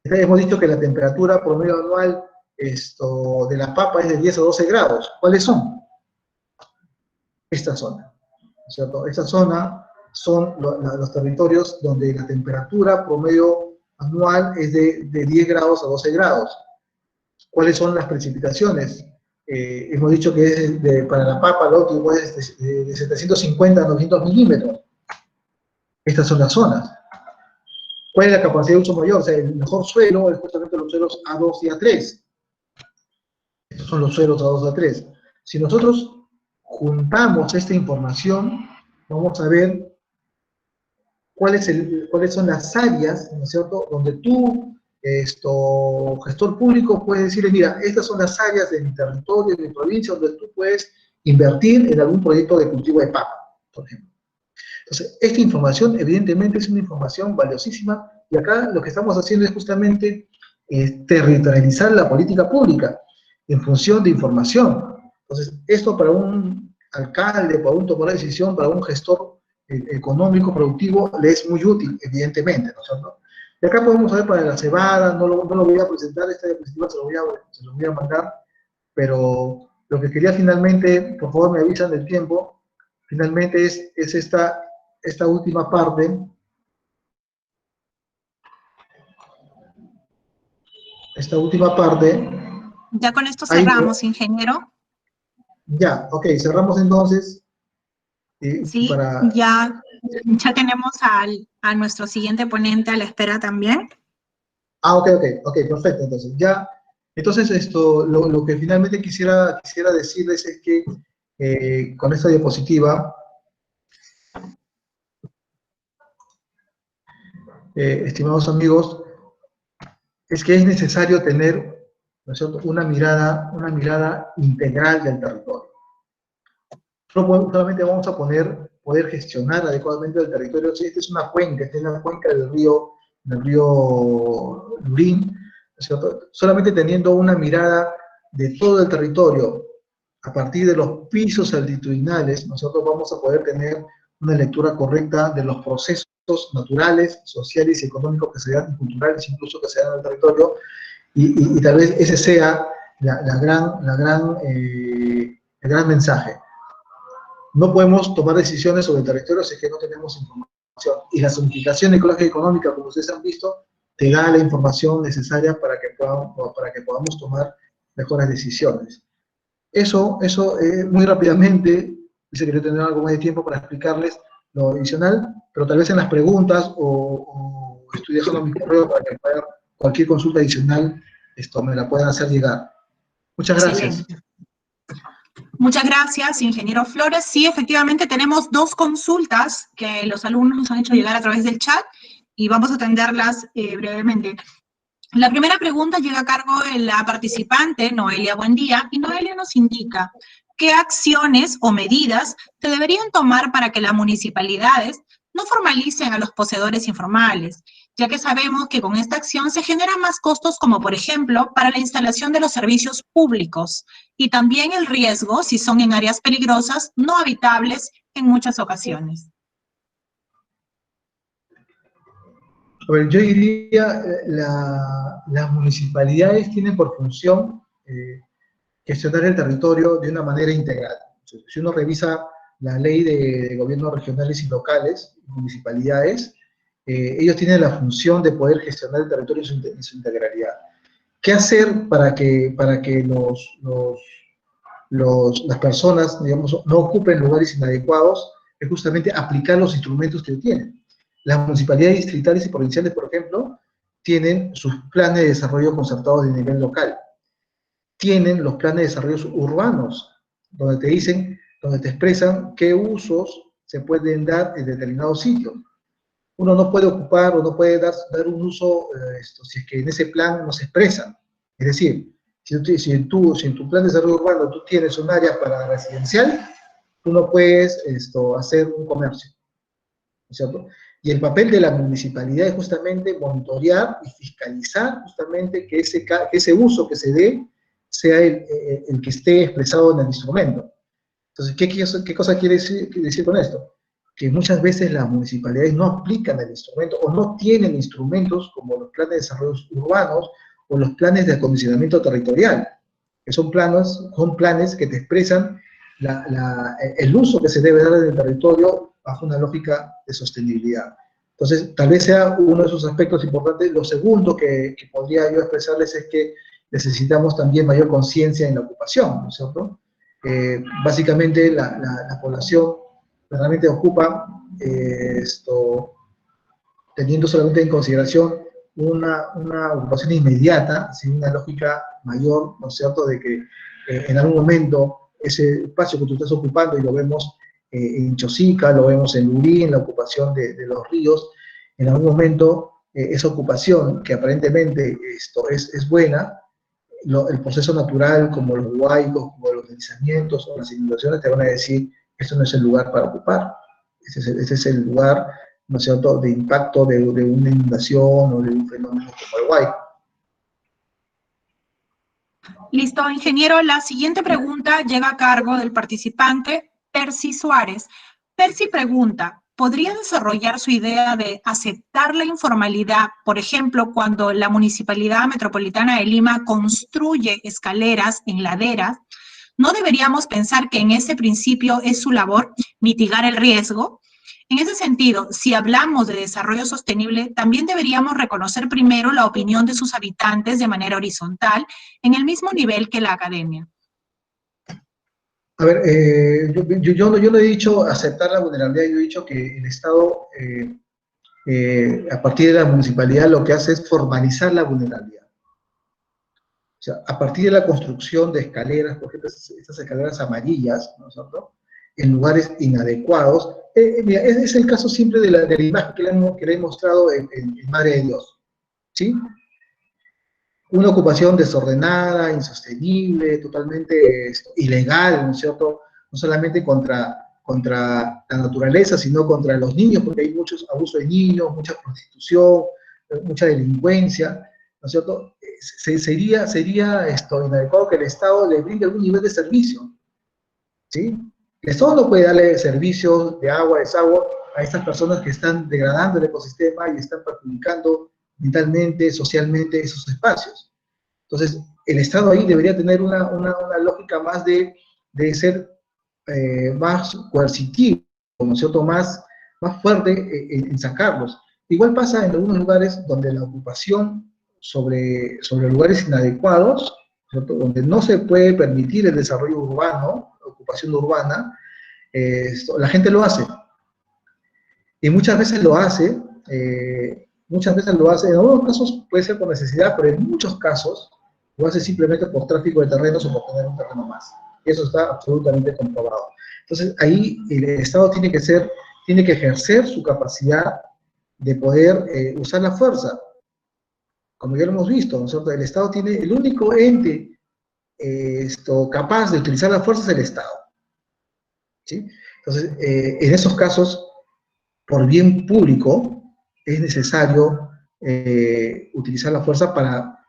Hemos dicho que la temperatura promedio anual de la papa es de 10 a 12 grados. ¿Cuáles son? Esta zona, ¿cierto? Esta zona son los territorios donde la temperatura promedio anual es de 10 grados a 12 grados. ¿Cuáles son las precipitaciones? Hemos dicho que es para la papa, lo óptimo es de 750 a 900 milímetros. Estas son las zonas. ¿Cuál es la capacidad de uso mayor? O sea, el mejor suelo es justamente los suelos A2 y A3. Estos son los suelos A2 y A3. Si nosotros juntamos esta información, vamos a ver cuáles son las áreas, ¿no es cierto?, donde tú, gestor público, puedes decirle, mira, estas son las áreas de mi territorio, de mi provincia, donde tú puedes invertir en algún proyecto de cultivo de papa, por ejemplo. Entonces, esta información, evidentemente, es una información valiosísima, y acá lo que estamos haciendo es justamente territorializar la política pública en función de información. Entonces, esto para un alcalde, para un tomador de decisión, para un gestor económico, productivo, le es muy útil, evidentemente, ¿no es cierto? Y acá podemos ver para la cebada, no lo voy a presentar, esta diapositiva se lo voy a mandar, pero lo que quería finalmente, por favor me avisan del tiempo, finalmente es esta última parte. Esta última parte. Ya con esto cerramos, ingeniero. Ya, ok, cerramos entonces. Sí, ya tenemos a nuestro siguiente ponente a la espera también. Ok, perfecto, entonces, ya. Entonces, lo que finalmente quisiera decirles es que con esta diapositiva, estimados amigos, es que es necesario tener, ¿no es cierto?, una mirada integral del territorio. Solamente vamos a poder gestionar adecuadamente el territorio. Si esta es una cuenca, esta es la cuenca del río Lurín, ¿no es cierto?, solamente teniendo una mirada de todo el territorio, a partir de los pisos altitudinales, nosotros vamos a poder tener una lectura correcta de los procesos naturales, sociales y económicos que se dan, y culturales incluso, que se dan en el territorio, y tal vez ese sea el gran mensaje. No podemos tomar decisiones sobre el territorio si es que no tenemos información, y la zonificación ecológica y económica, como ustedes han visto, te da la información necesaria para que podamos tomar mejores decisiones. Eso muy rápidamente, dice que yo tendré algo más de tiempo para explicarles lo adicional, pero tal vez en las preguntas o estoy dejando mi correo para que cualquier consulta adicional me la puedan hacer llegar. Muchas gracias. Excelente. Muchas gracias, ingeniero Flores. Sí, efectivamente tenemos dos consultas que los alumnos nos han hecho llegar a través del chat y vamos a atenderlas brevemente. La primera pregunta llega a cargo de la participante, Noelia Buendía, y Noelia nos indica qué acciones o medidas se deberían tomar para que las municipalidades no formalicen a los poseedores informales, ya que sabemos que con esta acción se generan más costos, como por ejemplo para la instalación de los servicios públicos, y también el riesgo si son en áreas peligrosas, no habitables en muchas ocasiones. A ver, yo diría, las municipalidades tienen por función gestionar el territorio de una manera integral. Si uno revisa la ley de gobiernos regionales y locales, municipalidades, ellos tienen la función de poder gestionar el territorio en su integralidad. ¿Qué hacer para que las personas, digamos, no ocupen lugares inadecuados? Es justamente aplicar los instrumentos que tienen. Las municipalidades distritales y provinciales, por ejemplo, tienen sus planes de desarrollo concertados de nivel local, tienen los planes de desarrollo urbanos, donde te dicen, donde te expresan qué usos se pueden dar en determinados sitios. Uno no puede ocupar o no puede dar un uso si es que en ese plan no se expresa. Es decir, si en tu plan de desarrollo urbano tú tienes un área para residencial, tú no puedes hacer un comercio, ¿no es cierto? Y el papel de la municipalidad es justamente monitorear y fiscalizar justamente que ese uso que se dé sea el que esté expresado en el instrumento. Entonces, ¿qué cosa quiere decir con esto? Que muchas veces las municipalidades no aplican el instrumento o no tienen instrumentos como los planes de desarrollo urbanos o los planes de acondicionamiento territorial, que son planes que te expresan el uso que se debe dar en el territorio bajo una lógica de sostenibilidad. Entonces, tal vez sea uno de esos aspectos importantes. Lo segundo que podría yo expresarles es que necesitamos también mayor conciencia en la ocupación, ¿no es cierto? Básicamente la población realmente ocupa teniendo solamente en consideración una ocupación inmediata, sin una lógica mayor, ¿no es cierto?, de que en algún momento ese espacio que tú estás ocupando, y lo vemos en Chosica, lo vemos en Lurí, en la ocupación de los ríos, en algún momento esa ocupación, que aparentemente es buena, el proceso natural, como los huaicos, como los deslizamientos o las inundaciones, te van a decir, esto no es el lugar para ocupar. Ese es el lugar, ¿no es cierto?, de impacto de una inundación o de un fenómeno como el huaico. Listo, ingeniero. La siguiente pregunta llega a cargo del participante Percy Suárez. Percy pregunta, ¿podría desarrollar su idea de aceptar la informalidad, por ejemplo, cuando la Municipalidad Metropolitana de Lima construye escaleras en laderas? ¿No deberíamos pensar que en ese principio es su labor mitigar el riesgo? En ese sentido, si hablamos de desarrollo sostenible, también deberíamos reconocer primero la opinión de sus habitantes de manera horizontal, en el mismo nivel que la academia. A ver, yo no he dicho aceptar la vulnerabilidad, yo he dicho que el Estado, a partir de la municipalidad, lo que hace es formalizar la vulnerabilidad. O sea, a partir de la construcción de escaleras, por ejemplo, estas escaleras amarillas, ¿no es cierto?, en lugares inadecuados. Mira, es el caso siempre de la imagen que le he mostrado en Madre de Dios, ¿sí? Una ocupación desordenada, insostenible, totalmente ilegal, ¿no es cierto?, no solamente contra la naturaleza, sino contra los niños, porque hay muchos abusos de niños, mucha prostitución, mucha delincuencia, ¿no es cierto? Sería inadecuado que el Estado le brinde algún nivel de servicio, ¿sí? El Estado no puede darle servicios de agua, desagüe a estas personas que están degradando el ecosistema y están perjudicando mentalmente, socialmente esos espacios. Entonces, el Estado ahí debería tener una lógica más de ser más coercitivo, ¿no es cierto?, más fuerte en sacarlos. Igual pasa en algunos lugares donde la ocupación sobre lugares inadecuados, ¿cierto?, donde no se puede permitir el desarrollo urbano, la ocupación urbana, la gente lo hace. Y muchas veces lo hace, en algunos casos puede ser por necesidad, pero en muchos casos lo hace simplemente por tráfico de terrenos o por tener un terreno más. Y eso está absolutamente comprobado. Entonces, ahí el Estado tiene que ejercer su capacidad de poder usar la fuerza. Como ya lo hemos visto, ¿no es cierto? El Estado tiene, el único ente capaz de utilizar la fuerza es el Estado, ¿sí? Entonces, en esos casos, por bien público, es necesario utilizar la fuerza para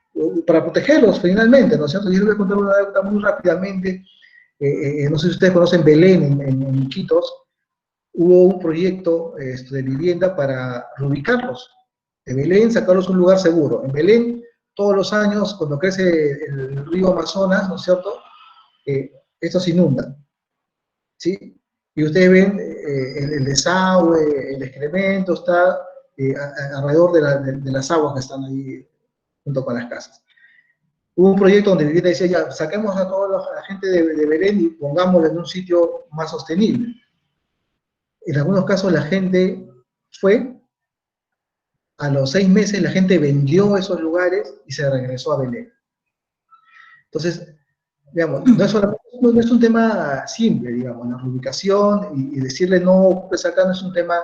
protegerlos finalmente, ¿no es cierto? Yo les voy a contar una anécdota muy rápidamente. No sé si ustedes conocen Belén, en Iquitos. Hubo un proyecto de vivienda para reubicarlos. De Belén, sacarlos a un lugar seguro. En Belén, todos los años, cuando crece el río Amazonas, ¿no es cierto?, estos se inundan, ¿sí? Y ustedes ven el desagüe, el excremento, está alrededor de las aguas que están ahí junto con las casas. Hubo un proyecto donde Vivienda decía, ya, saquemos a toda la gente de Belén y pongámosla en un sitio más sostenible. En algunos casos la gente fue, a los 6 meses la gente vendió esos lugares y se regresó a Belén. Entonces, digamos, no es un tema simple, digamos, la reubicación y decirle no, pues acá no es un tema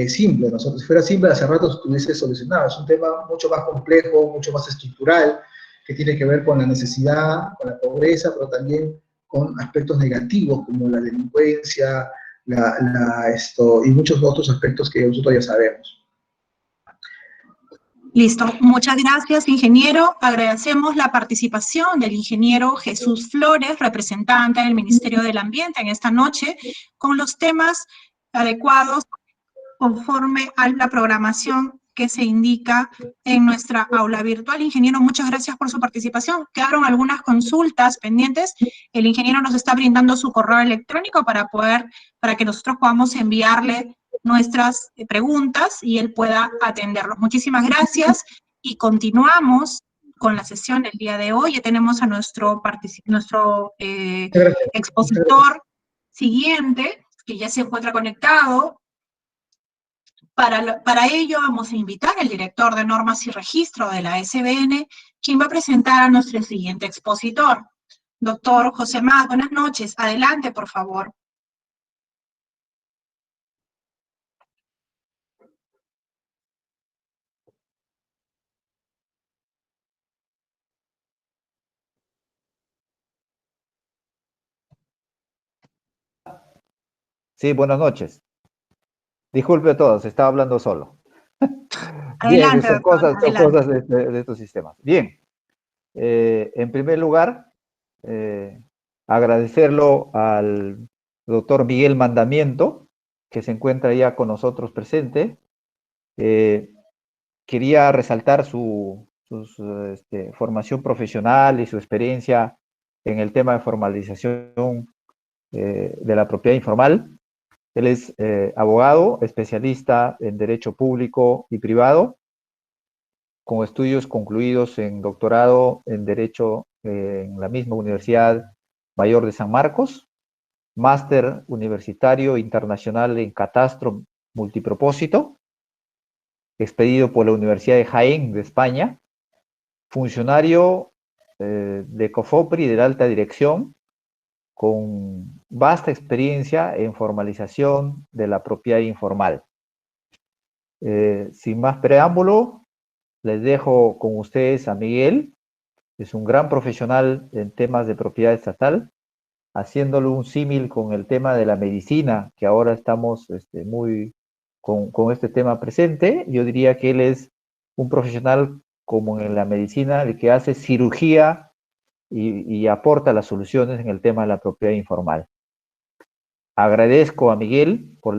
simple, nosotros, si fuera simple hace rato estuviese solucionado, es un tema mucho más complejo, mucho más estructural, que tiene que ver con la necesidad, con la pobreza, pero también con aspectos negativos como la delincuencia, y muchos otros aspectos que nosotros ya sabemos. Listo, muchas gracias, ingeniero. Agradecemos la participación del ingeniero Jesús Flores, representante del Ministerio del Ambiente en esta noche, con los temas adecuados conforme a la programación que se indica en nuestra aula virtual. Ingeniero, muchas gracias por su participación. Quedaron algunas consultas pendientes. El ingeniero nos está brindando su correo electrónico para que nosotros podamos enviarle nuestras preguntas y él pueda atenderlos. Muchísimas gracias y continuamos con la sesión del día de hoy. Ya tenemos a nuestro expositor siguiente, que ya se encuentra conectado. Para ello vamos a invitar al director de normas y registro de la SBN, quien va a presentar a nuestro siguiente expositor. Doctor José Mas, buenas noches. Adelante, por favor. Sí, buenas noches. Disculpe a todos, estaba hablando solo. Bien, Adelante, son doctor, cosas de estos sistemas. Bien, en primer lugar, agradecerlo al doctor Miguel Mandamiento, que se encuentra ya con nosotros presente. Quería resaltar su formación profesional y su experiencia en el tema de formalización de la propiedad informal. Él es abogado, especialista en Derecho Público y Privado, con estudios concluidos en doctorado en Derecho en la misma Universidad Mayor de San Marcos, máster universitario internacional en Catastro Multipropósito, expedido por la Universidad de Jaén de España, funcionario de COFOPRI de la alta dirección, con vasta experiencia en formalización de la propiedad informal. Sin más preámbulo, les dejo con ustedes a Miguel. Es un gran profesional en temas de propiedad estatal, haciéndolo un símil con el tema de la medicina, que ahora estamos muy con este tema presente. Yo diría que él es un profesional como en la medicina, el que hace cirugía y aporta las soluciones en el tema de la propiedad informal. Agradezco a Miguel por